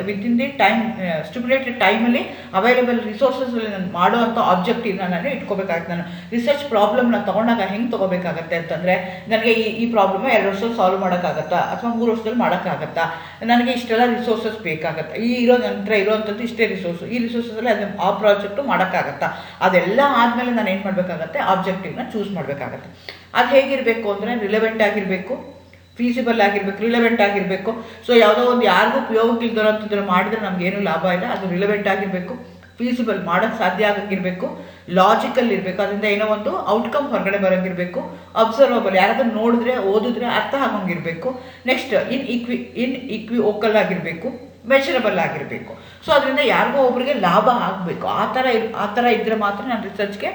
ವಿತಿನ್ ದಿ ಟೈಮ್ ಸ್ಟಿಪ್ಯುಲೇಟೆಡ್ ಟೈಮಲ್ಲಿ ಅವೈಲೇಬಲ್ ರಿಸೋರ್ಸಸ್ಸಲ್ಲಿ ನಾನು ಮಾಡುವಂಥ ಆಬ್ಜೆಕ್ಟಿವ್ನ ನಾನು ಇಟ್ಕೋಬೇಕಾಗುತ್ತೆ. ನಾನು ರಿಸರ್ಚ್ ಪ್ರಾಬ್ಲಮ್ನ ತೊಗೊಂಡಾಗ ಹೆಂಗೆ ತೊಗೋಬೇಕಾಗತ್ತೆ ಅಂತಂದರೆ, ನನಗೆ ಈ ಪ್ರಾಬ್ಲಮ್ 2 ವರ್ಷದಲ್ಲಿ ಸಾಲ್ವ್ ಮಾಡೋಕ್ಕಾಗತ್ತಾ ಅಥವಾ 3 ವರ್ಷದಲ್ಲಿ ಮಾಡೋಕ್ಕಾಗತ್ತಾ, ನನಗೆ ಇಷ್ಟೆಲ್ಲ ರಿಸೋರ್ಸಸ್ ಬೇಕಾಗತ್ತೆ, ನಂತರ ಇರೋವಂಥದ್ದು ಇಷ್ಟೇ ರಿಸೋರ್ಸು, ಈ ರಿಸೋರ್ಸಲ್ಲಿ ಅದು ಆ ಪ್ರಾಜೆಕ್ಟು ಮಾಡೋಕ್ಕಾಗತ್ತಾ, ಅದೆಲ್ಲ ಆದಮೇಲೆ ನಾನು ಏನು ಮಾಡಬೇಕಾಗತ್ತೆ, ಆಬ್ಜೆಕ್ಟಿವ್ನ ಚೂಸ್ ಮಾಡಬೇಕಾಗತ್ತೆ. ಅದು ಹೇಗಿರಬೇಕು ಅಂದರೆ ರಿಲೆವೆಂಟ್ ಆಗಿರಬೇಕು, ಫೀಸಿಬಲ್ ಆಗಿರಬೇಕು, ರಿಲೆವೆಂಟ್ ಆಗಿರಬೇಕು. ಸೊ ಯಾವುದೋ ಒಂದು ಯಾರಿಗೂ ಉಪಯೋಗಕ್ಕೆ ಇಲ್ದಿರೋಂಥದ್ದನ್ನು ಮಾಡಿದ್ರೆ ನಮಗೇನು ಲಾಭ ಇಲ್ಲ. ಅದು ರಿಲೆವೆಂಟ್ ಆಗಿರಬೇಕು, ಫೀಸಿಬಲ್ ಮಾಡೋಕ್ಕೆ ಸಾಧ್ಯ ಆಗಂಗಿರಬೇಕು, ಲಾಜಿಕಲ್ ಇರಬೇಕು, ಅದರಿಂದ ಏನೋ ಒಂದು ಔಟ್ಕಮ್ ಹೊರಗಡೆ ಬರೋಂಗಿರಬೇಕು, ಅಬ್ಸರ್ವಬಲ್, ಯಾರಾದ್ರೂ ನೋಡಿದ್ರೆ ಓದಿದ್ರೆ ಅರ್ಥ ಆಗೋಂಗಿರಬೇಕು. ನೆಕ್ಸ್ಟ್ ಇನ್ ಇಕ್ವಿವೋಕಲ್ ಆಗಿರಬೇಕು, ಮೆಷರಬಲ್ ಆಗಿರಬೇಕು. ಸೊ ಅದರಿಂದ ಯಾರಿಗೋ ಒಬ್ರಿಗೆ ಲಾಭ ಆಗಬೇಕು. ಆ ಥರ ಇದ್ದರೆ ಮಾತ್ರ ನಾನು ರಿಸರ್ಚ್ಗೆ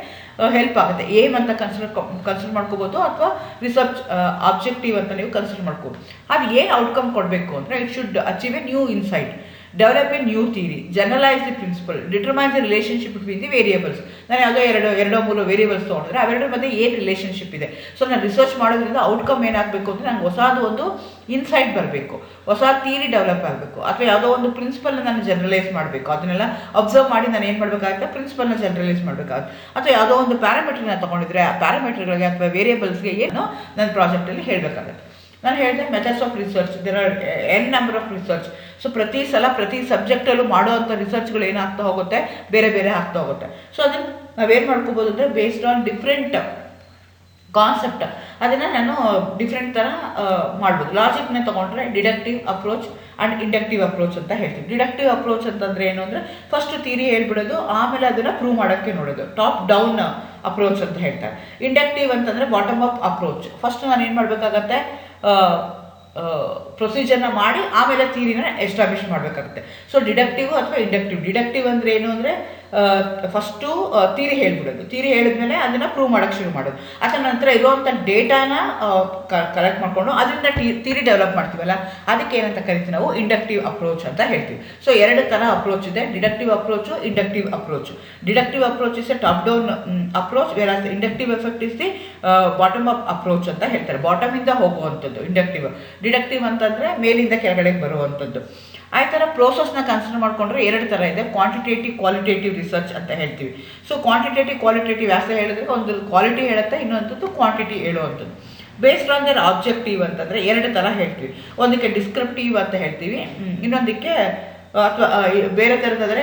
ಹೆಲ್ಪ್ ಆಗುತ್ತೆ. ಏಮ್ ಅಂತ ಕನ್ಸಿಡರ್ ಮಾಡ್ಕೋಬೋದು, ಅಥವಾ ರಿಸರ್ಚ್ ಆಬ್ಜೆಕ್ಟಿವ್ ಅಂತ ನೀವು ಕನ್ಸಿಡರ್ ಮಾಡ್ಕೋಬೋದು. ಅದು ಏನು ಔಟ್ಕಮ್ ಕೊಡಬೇಕು ಅಂದರೆ, it should achieve a new insight, develop a new theory, generalise the principle, determine the relationship between the variables. ನಾನು ಯಾವುದೋ ಎರಡೋ ಮೂರು ವೇರಿಯೇಬಲ್ಸ್ ತೊಗೊಂಡ್ರೆ ಅವೆರಡರ ಮಧ್ಯೆ ಏನು ರಿಲೇಷನ್ಶಿಪ್ ಇದೆ. ಸೊ ನಾನು ರಿಸರ್ಚ್ ಮಾಡೋದ್ರಿಂದ ಔಟ್ಕಮ್ ಏನಾಗಬೇಕು ಅಂದರೆ, ನಂಗೆ ಹೊಸದು ಒಂದು ಇನ್ಸೈಟ್ ಬರಬೇಕು, ಹೊಸ ಥಿಯರಿ ಡೆವಲಪ್ ಆಗಬೇಕು, ಅಥವಾ ಯಾವುದೋ ಒಂದು ಪ್ರಿನ್ಸಿಪಲ್ನ ನಾನು ಜನರಲೈಸ್ ಮಾಡಬೇಕು. ಅದನ್ನೆಲ್ಲ ಅಬ್ಸರ್ವ್ ಮಾಡಿ ನಾನು ಏನು ಮಾಡಬೇಕಾಗುತ್ತೆ, ಪ್ರಿನ್ಸಿಪಲ್ನ ಜನರಲೈಸ್ ಮಾಡಬೇಕಾಗುತ್ತೆ. ಅಥವಾ ಯಾವುದೋ ಒಂದು ಪ್ಯಾರಾಮೀಟರ್ನ ತೊಗೊಂಡಿದ್ರೆ ಆ ಪ್ಯಾರಾಮೀಟರ್ಗಳಿಗೆ ಅಥವಾ ವೇರಿಯೇಬಲ್ಸ್ಗೆ ಏನು ನನ್ನ ಪ್ರಾಜೆಕ್ಟಲ್ಲಿ ಹೇಳಬೇಕಾಗುತ್ತೆ. ನಾನು ಹೇಳಿದೆ methods of research, there are an number of research. So ಪ್ರತಿ ಸಬ್ಜೆಕ್ಟಲ್ಲೂ ಮಾಡುವಂಥ ರಿಸರ್ಚ್ಗಳು ಏನಾಗ್ತಾ ಹೋಗುತ್ತೆ, ಬೇರೆ ಬೇರೆ ಆಗ್ತಾ ಹೋಗುತ್ತೆ. ಸೊ ಅದನ್ನು ನಾವೇನು ಮಾಡ್ಕೋಬೋದು ಅಂದರೆ, ಬೇಸ್ಡ್ ಆನ್ ಡಿಫ್ರೆಂಟ್ ಕಾನ್ಸೆಪ್ಟ್ ಅದನ್ನು ನಾನು ಡಿಫ್ರೆಂಟ್ ಥರ ಮಾಡ್ಬೋದು. ಲಾಜಿಕ್ನ ತೊಗೊಂಡ್ರೆ deductive approach and inductive approach ಅಂತ ಹೇಳ್ತೀವಿ. ಡಿಡಕ್ಟಿವ್ ಅಪ್ರೋಚ್ ಅಂತಂದರೆ ಏನು ಅಂದರೆ, ಫಸ್ಟ್ ಥಿಯರಿ ಹೇಳ್ಬಿಡೋದು, ಆಮೇಲೆ ಅದನ್ನು ಪ್ರೂವ್ ಮಾಡೋಕ್ಕೆ ನೋಡೋದು, ಟಾಪ್ ಡೌನ್ ಅಪ್ರೋಚ್ ಅಂತ ಹೇಳ್ತಾರೆ. ಇಂಡಕ್ಟಿವ್ ಅಂತಂದರೆ ಬಾಟಮ್ ಅಪ್ ಅಪ್ರೋಚ್. ಫಸ್ಟ್ ನಾನು ಏನು ಮಾಡಬೇಕಾಗತ್ತೆ, ಪ್ರೊಸೀಜರ್ನ ಮಾಡಿ ಆಮೇಲೆ ಥಿಯರಿನ ಎಸ್ಟಾಬ್ಲಿಷ್ ಮಾಡಬೇಕಾಗುತ್ತೆ. ಸೊ ಡಿಡಕ್ಟಿವ್ ಅಥವಾ ಇಂಡಕ್ಟಿವ್. ಡಿಡಕ್ಟಿವ್ ಅಂದರೆ ಏನು ಅಂದರೆ, ಫಸ್ಟು ಥಿಯರಿ ಹೇಳ್ಬಿಡೋದು, ಥಿಯರಿ ಹೇಳಿದ್ಮೇಲೆ ಅದನ್ನು ಪ್ರೂವ್ ಮಾಡೋಕ್ಕೆ ಶುರು ಮಾಡೋದು. ಅದರ ನಂತರ ಇರುವಂಥ ಡೇಟಾನ ಕಲೆಕ್ಟ್ ಮಾಡಿಕೊಂಡು ಅದರಿಂದ ಥಿಯರಿ ಡೆವಲಪ್ ಮಾಡ್ತೀವಲ್ಲ, ಅದಕ್ಕೆ ಏನಂತ ಕರಿತೀವಿ ನಾವು, ಇಂಡಕ್ಟಿವ್ ಅಪ್ರೋಚ್ ಅಂತ ಹೇಳ್ತೀವಿ. ಸೊ ಎರಡು ಥರ ಅಪ್ರೋಚ್ ಇದೆ, deductive approach, inductive approach. Deductive approach is a top down approach, where inductive effect is the bottom up approach ಅಂತ ಹೇಳ್ತಾರೆ. ಬಾಟಮಿಂದ ಹೋಗುವಂಥದ್ದು ಇಂಡಕ್ಟಿವ್. ಡಿಡಕ್ಟಿವ್ ಅಂತಂದರೆ ಮೇಲಿಂದ ಕೆಳಗಡೆಗೆ ಬರುವಂಥದ್ದು. ಆ ಥರ ಪ್ರೋಸೆಸ್ನ ಕನ್ಸಿಡರ್ ಮಾಡಿಕೊಂಡ್ರೆ ಎರಡು ಥರ ಇದೆ, ಕ್ವಾಂಟಿಟೇಟಿವ್ ಕ್ವಾಲಿಟೇಟಿವ್ ರಿಸರ್ಚ್ ಅಂತ ಹೇಳ್ತೀವಿ. ಸೊ ಕ್ವಾಂಟಿಟೇಟಿವ್ ಕ್ವಾಲಿಟೇಟಿವ್ ಯಾಕೆ ಹೇಳಿದ್ರೆ, ಒಂದು ಕ್ವಾಲಿಟಿ ಹೇಳುತ್ತೆ, ಇನ್ನೊಂಥದ್ದು ಕ್ವಾಂಟಿಟಿ ಹೇಳುವಂಥದ್ದು. ಬೇಸ್ಡ್ ಆನ್ ದರ್ ಆಬ್ಜೆಕ್ಟಿವ್ ಅಂತಂದರೆ ಎರಡು ಥರ ಹೇಳ್ತೀವಿ. ಒಂದಕ್ಕೆ ಡಿಸ್ಕ್ರಿಪ್ಟಿವ್ ಅಂತ ಹೇಳ್ತೀವಿ, ಇನ್ನೊಂದಕ್ಕೆ ಅಥವಾ ಬೇರೆ ಥರದಾದರೆ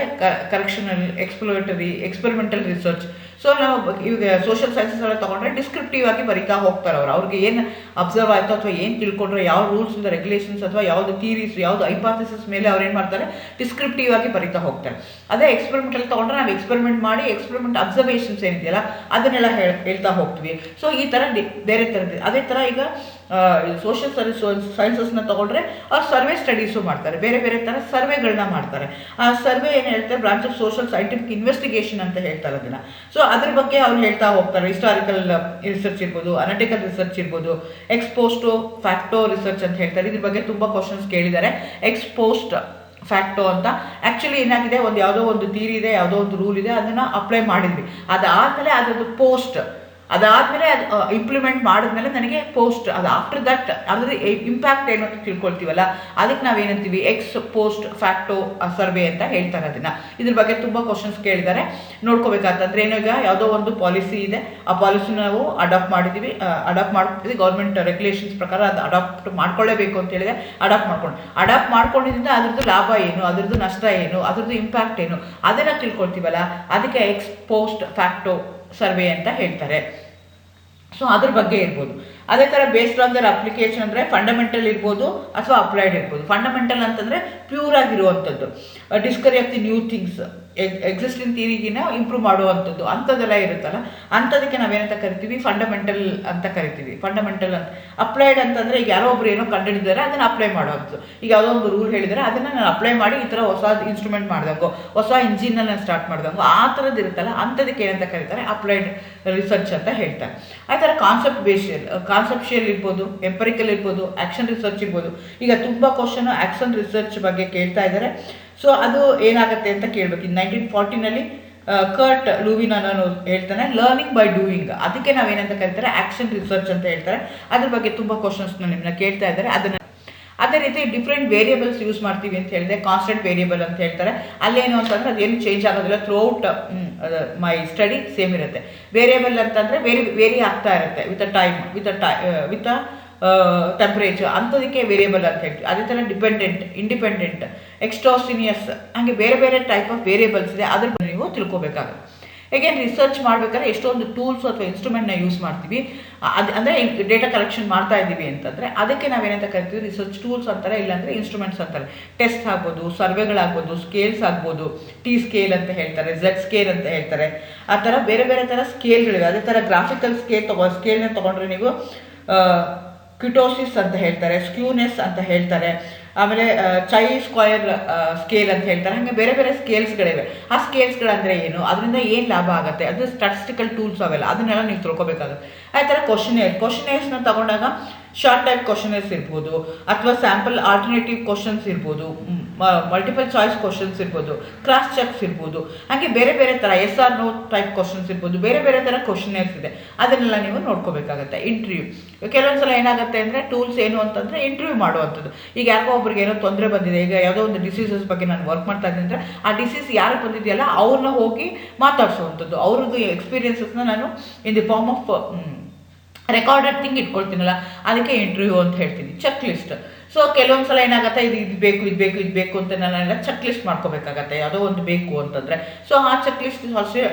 correctional, exploratory, experimental research. So ನಾವು ಇವಾಗ ಸೋಷಿಯಲ್ ಸೈನ್ಸಸ್ ಎಲ್ಲ ತೊಗೊಂಡ್ರೆ ಡಿಸ್ಕ್ರಿಪ್ಟಿವ್ ಆಗಿ ಬರೀತಾ ಹೋಗ್ತಾರೆ ಅವ್ರಿಗೆ ಏನು ಅಬ್ಸರ್ವ್ ಆಯಿತು ಅಥವಾ ಏನು ತಿಳ್ಕೊಂಡ್ರೆ, ಯಾವ ರೂಲ್ಸ್ ಇಂದ ರೆಗ್ಯುಲೇಷನ್ಸ್ ಅಥವಾ ಯಾವುದು ಥಿಯರೀಸ್, ಯಾವುದು ಹೈಪಾಥಿಸಿಸ್ ಮೇಲೆ ಅವ್ರು ಏನು ಮಾಡ್ತಾರೆ, ಡಿಸ್ಕ್ರಿಪ್ಟಿವ್ ಆಗಿ ಬರೀತಾ ಹೋಗ್ತಾರೆ. ಅದೇ ಎಕ್ಸ್ಪೆರಿಮೆಂಟಲ್ಲಿ ತೊಗೊಂಡ್ರೆ ನಾವು ಎಕ್ಸ್ಪೆರಿಮೆಂಟ್ ಮಾಡಿ ಎಕ್ಸ್ಪೆರಿಮೆಂಟ್ ಅಬ್ಸರ್ವೇಷನ್ಸ್ ಏನಿದೆಯಲ್ಲ ಅದನ್ನೆಲ್ಲ ಹೇಳ್ತಾ ಹೋಗ್ತೀವಿ. ಸೊ ಈ ಥರ ಬೇರೆ ಥರದ್ದು. ಅದೇ ಥರ ಈಗ ಸೋಷಿಯಲ್ ಸೈನ್ಸಸ್ನ ತೊಗೊಂಡ್ರೆ ಅವ್ರು ಸರ್ವೆ ಸ್ಟಡೀಸು ಮಾಡ್ತಾರೆ, ಬೇರೆ ಬೇರೆ ಥರ ಸರ್ವೆಗಳನ್ನ ಮಾಡ್ತಾರೆ. ಆ ಸರ್ವೆ ಏನು ಹೇಳ್ತಾರೆ, branch of social scientific investigation ಅಂತ ಹೇಳ್ತಾರೆ ಅದನ್ನು. ಸೊ ಅದ್ರ ಬಗ್ಗೆ ಅವ್ರು ಹೇಳ್ತಾ ಹೋಗ್ತಾರೆ. ಹಿಸ್ಟಾರಿಕಲ್ ರಿಸರ್ಚ್ ಇರ್ಬೋದು, ಅನಾಟಿಕಲ್ ರಿಸರ್ಚ್ ಇರ್ಬೋದು, ಎಕ್ಸ್ಪೋಸ್ಟ್ ಫ್ಯಾಕ್ಟೋ ರಿಸರ್ಚ್ ಅಂತ ಹೇಳ್ತಾರೆ. ಇದ್ರ ಬಗ್ಗೆ ತುಂಬ ಕ್ವಶನ್ಸ್ ಕೇಳಿದ್ದಾರೆ. ಎಕ್ಸ್ಪೋಸ್ಟ್ ಫ್ಯಾಕ್ಟೋ ಅಂತ ಆ್ಯಕ್ಚುಲಿ ಏನಾಗಿದೆ, ಯಾವುದೋ ಒಂದು ಥಿಯರಿ ಇದೆ, ಯಾವುದೋ ಒಂದು ರೂಲ್ ಇದೆ, ಅದನ್ನು ಅಪ್ಲೈ ಮಾಡಿದ್ವಿ, ಅದಾದಮೇಲೆ ಅದರದ್ದು ಪೋಸ್ಟ್, ಅದಾದಮೇಲೆ ಅದು ಇಂಪ್ಲಿಮೆಂಟ್ ಮಾಡಿದ್ಮೇಲೆ ನನಗೆ ಪೋಸ್ಟ್, ಅದು ಆಫ್ಟರ್ ದಟ್ ಅದ್ರ ಇಂಪ್ಯಾಕ್ಟ್ ಏನು ಅಂತ ತಿಳ್ಕೊಳ್ತೀವಲ್ಲ, ಅದಕ್ಕೆ ನಾವೇನಂತೀವಿ, ಎಕ್ಸ್ ಪೋಸ್ಟ್ ಫ್ಯಾಕ್ಟೋ ಸರ್ವೆ ಅಂತ ಹೇಳ್ತಾರೆ ಅದನ್ನು. ಇದ್ರ ಬಗ್ಗೆ ತುಂಬ ಕ್ವಶನ್ಸ್ ಕೇಳಿದ್ದಾರೆ, ನೋಡ್ಕೋಬೇಕಾತಂದ್ರೆ ಏನೋ, ಈಗ ಯಾವುದೋ ಒಂದು ಪಾಲಿಸಿ ಇದೆ, ಆ ಪಾಲಿಸಿ ನಾವು ಅಡಾಪ್ಟ್ ಮಾಡ್ತೀವಿ, ಗೌರ್ಮೆಂಟ್ ರೆಗ್ಯುಲೇಷನ್ಸ್ ಪ್ರಕಾರ ಅದು ಅಡಾಪ್ಟ್ ಮಾಡ್ಕೊಳ್ಳೇಬೇಕು ಅಂತ ಹೇಳಿದ್ರೆ ಅಡಾಪ್ಟ್ ಮಾಡ್ಕೊಂಡಿದ್ದರಿಂದ ಅದ್ರದ್ದು ಲಾಭ ಏನು, ಅದ್ರದ್ದು ನಷ್ಟ ಏನು, ಅದ್ರದ್ದು ಇಂಪ್ಯಾಕ್ಟ್ ಏನು, ಅದನ್ನು ತಿಳ್ಕೊಳ್ತೀವಲ್ಲ, ಅದಕ್ಕೆ ಎಕ್ಸ್ ಪೋಸ್ಟ್ ಫ್ಯಾಕ್ಟೋ ಸರ್ವೆ ಅಂತ ಹೇಳ್ತಾರೆ. ಸೊ ಅದ್ರ ಬಗ್ಗೆ ಇರ್ಬೋದು. ಅದೇ ಥರ ಬೇಸ್ಡ್ ಆನ್ ದರ್ ಅಪ್ಲಿಕೇಶನ್ ಅಂದರೆ ಫಂಡಮೆಂಟಲ್ ಇರ್ಬೋದು ಅಥವಾ ಅಪ್ಲೈಡ್ ಇರ್ಬೋದು. ಫಂಡಮೆಂಟಲ್ ಅಂತಂದರೆ ಪ್ಯೂರ್ ಆಗಿರುವಂಥದ್ದು, discovery of the new things, existing ಥಿಯರಿಗಿನ ಇಂಪ್ರೂವ್ ಮಾಡುವಂಥದ್ದು, ಅಂಥದ್ದೆಲ್ಲ ಇರುತ್ತಲ್ಲ, ಅಂಥದಕ್ಕೆ ನಾವೇನಂತ ಕರಿತೀವಿ, ಫಂಡಮೆಂಟಲ್ ಅಂತ ಕರಿತೀವಿ. ಫಂಡಮೆಂಟಲ್ ಅಂತ. ಅಪ್ಲೈಡ್ ಅಂತಂದರೆ ಈಗ ಯಾರೋ ಒಬ್ರು ಏನೋ ಕಂಡುಹಿಡಿದಾರೆ ಅದನ್ನು ಅಪ್ಲೈ ಮಾಡುವಂಥದ್ದು. ಈಗ ಯಾವುದೋ ಒಂದು ರೂಲ್ ಹೇಳಿದರೆ ಅದನ್ನು ನಾನು ಅಪ್ಲೈ ಮಾಡಿ ಈ ಥರ ಹೊಸ ಇನ್ಸ್ಟ್ರೂಮೆಂಟ್ ಮಾಡಿದಂಗೋ, ಹೊಸ ಇಂಜಿನ್ನ ನಾನು ಸ್ಟಾರ್ಟ್ ಮಾಡಿದಂಗೋ, ಆ ಥರದ್ದು ಇರುತ್ತಲ್ಲ, ಅಂಥದಕ್ಕೆ ಏನಂತ ಕರೀತಾರೆ, ಅಪ್ಲೈಡ್ ರಿಸರ್ಚ್ ಅಂತ ಹೇಳ್ತಾರೆ. ಆ ಥರ ಕಾನ್ಸೆಪ್ಷಿಯಲ್ ಇರ್ಬೋದು, ಎಂಪರಿಕಲ್ ಇರ್ಬೋದು, ಆ್ಯಕ್ಷನ್ ರಿಸರ್ಚ್ ಇರ್ಬೋದು. ಈಗ ತುಂಬ ಕ್ವಶನು ಆ್ಯಕ್ಷನ್ ರಿಸರ್ಚ್ ಬಗ್ಗೆ ಕೇಳ್ತಾ ಇದ್ದಾರೆ. ಸೊ ಅದು ಏನಾಗುತ್ತೆ ಅಂತ ಕೇಳಬೇಕು. ಇನ್ನು 1940ನಲ್ಲಿ ಕರ್ಟ್ ಲೂವಿನ್ ಅನ್ನೋನು ಹೇಳ್ತಾನೆ, ಲರ್ನಿಂಗ್ ಬೈ ಡೂಯಿಂಗ್. ಅದಕ್ಕೆ ನಾವೇನಂತ ಕರೀತಾರೆ, ಆ್ಯಕ್ಷನ್ ರಿಸರ್ಚ್ ಅಂತ ಹೇಳ್ತಾರೆ. ಅದ್ರ ಬಗ್ಗೆ ತುಂಬ ಕ್ವಶನ್ಸ್ನ ನಿಮ್ಮನ್ನ ಕೇಳ್ತಾ ಇದ್ದಾರೆ. ಅದೇ ರೀತಿ ಡಿಫ್ರೆಂಟ್ ವೇರಿಯೇಬಲ್ಸ್ ಯೂಸ್ ಮಾಡ್ತೀವಿ ಅಂತ ಹೇಳಿದೆ. ಕಾನ್ಸ್ಟೆಂಟ್ ವೇರಿಯೇಬಲ್ ಅಂತ ಹೇಳ್ತಾರೆ. ಅಲ್ಲೇನು ಅಂತಂದರೆ ಅದೇನು ಚೇಂಜ್ ಆಗೋದಿಲ್ಲ, ಥ್ರೂಔಟ್ ಮೈ ಸ್ಟಡಿ ಸೇಮ್ ಇರುತ್ತೆ. ವೇರಿಯೇಬಲ್ ಅಂತಂದರೆ ವೇರಿ ಆಗ್ತಾ ಇರುತ್ತೆ ವಿತ್ ಟೈಮ್, ವಿತ್ ಟೆಂಪ್ರೇಚರ್, ಅಂಥದಕ್ಕೆ ವೇರಿಯೇಬಲ್ ಅಂತ ಹೇಳ್ತೀವಿ. ಅದೇ ಥರ ಡಿಪೆಂಡೆಂಟ್, ಇಂಡಿಪೆಂಡೆಂಟ್, ಎಕ್ಸ್ಟ್ರಾಸಿನಿಯಸ್, ಹಾಗೆ ಬೇರೆ ಬೇರೆ ಟೈಪ್ ಆಫ್ ವೇರಿಯೇಬಲ್ಸ್ ಇದೆ. ಅದ್ರ ನೀವು ತಿಳ್ಕೊಬೇಕಾಗುತ್ತೆ. ಹೇಗೇನು ರಿಸರ್ಚ್ ಮಾಡ್ಬೇಕಾದ್ರೆ ಎಷ್ಟೊಂದು ಟೂಲ್ಸ್ ಅಥವಾ ಇನ್ಸ್ಟ್ರೂಮೆಂಟ್ನ ಯೂಸ್ ಮಾಡ್ತೀವಿ. ಅಂದರೆ ಡೇಟಾ ಕಲೆಕ್ಷನ್ ಮಾಡ್ತಾ ಇದ್ದೀವಿ ಅಂತಂದರೆ ಅದಕ್ಕೆ ನಾವೇನಂತ ಕರಿತೀವಿ, ರಿಸರ್ಚ್ ಟೂಲ್ಸ್ ಅಂತಾರೆ, ಇಲ್ಲಾಂದರೆ ಇನ್ಸ್ಟ್ರೂಮೆಂಟ್ಸ್ ಅಂತಾರೆ. ಟೆಸ್ಟ್ ಆಗ್ಬೋದು, ಸರ್ವೆಗಳಾಗ್ಬೋದು, ಸ್ಕೇಲ್ಸ್ ಆಗ್ಬೋದು, ಟಿ ಸ್ಕೇಲ್ ಅಂತ ಹೇಳ್ತಾರೆ, ಝೆಡ್ ಸ್ಕೇಲ್ ಅಂತ ಹೇಳ್ತಾರೆ. ಆ ಥರ ಬೇರೆ ಬೇರೆ ಥರ ಸ್ಕೇಲ್ಗಳಿವೆ. ಅದೇ ಥರ ಗ್ರಾಫಿಕಲ್ ಸ್ಕೇಲ್ನ ತೊಗೊಂಡ್ರೆ ನೀವು ಕ್ಯುಟೋಸಿಸ್ ಅಂತ ಹೇಳ್ತಾರೆ, ಸ್ಕ್ಯೂನೆಸ್ ಅಂತ ಹೇಳ್ತಾರೆ, ಆಮೇಲೆ ಚೈ ಸ್ಕ್ವಯರ್ ಸ್ಕೇಲ್ ಅಂತ ಹೇಳ್ತಾರೆ. ಹಾಗೆ ಬೇರೆ ಬೇರೆ ಸ್ಕೇಲ್ಸ್ಗಳಿವೆ. ಆ ಸ್ಕೇಲ್ಸ್ಗಳಂದರೆ ಏನು, ಅದರಿಂದ ಏನು ಲಾಭ ಆಗುತ್ತೆ, ಅದು ಸ್ಟಾಟಿಸ್ಟಿಕಲ್ ಟೂಲ್ಸ್ ಅವೆಲ್ಲ, ಅದನ್ನೆಲ್ಲ ನೀವು ತಿಳ್ಕೊಬೇಕಾಗುತ್ತೆ. ಆ ಥರ ಕ್ವಶನೇರ್ಸ್ನ ತಗೊಂಡಾಗ ಶಾರ್ಟ್ ಟೈಪ್ ಕ್ವಶನೇರ್ಸ್ ಇರ್ಬೋದು, ಅಥವಾ ಸ್ಯಾಂಪಲ್ ಆಲ್ಟರ್ನೇಟಿವ್ ಕ್ವಶನ್ಸ್ ಇರ್ಬೋದು, ಮಲ್ಟಿಪಲ್ ಚಾಯ್ಸ್ ಕ್ವಶನ್ಸ್ ಇರ್ಬೋದು, ಕ್ರಾಸ್ ಚೆಕ್ಸ್ ಇರ್ಬೋದು, ಹಾಗೆ ಬೇರೆ ಬೇರೆ ಥರ yes or no type questions ಇರ್ಬೋದು, ಬೇರೆ ಬೇರೆ ಥರ ಕ್ವಶನೇರ್ಸ್ ಇದೆ. ಅದನ್ನೆಲ್ಲ ನೀವು ನೋಡ್ಕೋಬೇಕಾಗತ್ತೆ. ಇಂಟರ್ವ್ಯೂ ಕೆಲವೊಂದ್ಸಲ ಏನಾಗುತ್ತೆ ಅಂದರೆ ಟೂಲ್ಸ್ ಏನು ಅಂತಂದರೆ ಇಂಟರ್ವ್ಯೂ ಮಾಡುವಂಥದ್ದು. ಈಗ ಯಾರಿಗೋ ಒಬ್ರಿಗೆ ಏನೋ ತೊಂದರೆ ಬಂದಿದೆ, ಈಗ ಯಾವುದೋ ಒಂದು ಡಿಸೀಸಸ್ ಬಗ್ಗೆ ನಾನು ವರ್ಕ್ ಮಾಡ್ತಾ ಇದ್ದೀನಿ ಅಂದರೆ ಆ ಡಿಸೀಸ್ ಯಾರು ಬಂದಿದೆಯಲ್ಲ ಅವ್ರನ್ನ ಹೋಗಿ ಮಾತಾಡಿಸುವಂಥದ್ದು, ಅವ್ರದ್ದು ಎಕ್ಸ್ಪೀರಿಯನ್ಸಸ್ನ ನಾನು in the form of recorded thing ಇಟ್ಕೊಳ್ತೀನಲ್ಲ, ಅದಕ್ಕೆ ಇಂಟರ್ವ್ಯೂ ಅಂತ ಹೇಳ್ತೀನಿ. Check list. ಸೊ ಕೆಲವೊಂದು ಸಲ ಏನಾಗುತ್ತೆ, ಇದು ಬೇಕು ಅಂತ ನಾನೆಲ್ಲ ಚೆಕ್ ಲಿಸ್ಟ್ ಮಾಡ್ಕೋಬೇಕಾಗತ್ತೆ, ಯಾವುದೋ ಒಂದು ಬೇಕು ಅಂತಂದರೆ. ಸೊ ಆ ಚೆಕ್ ಲಿಸ್ಟ್ ಅಷ್ಟೇ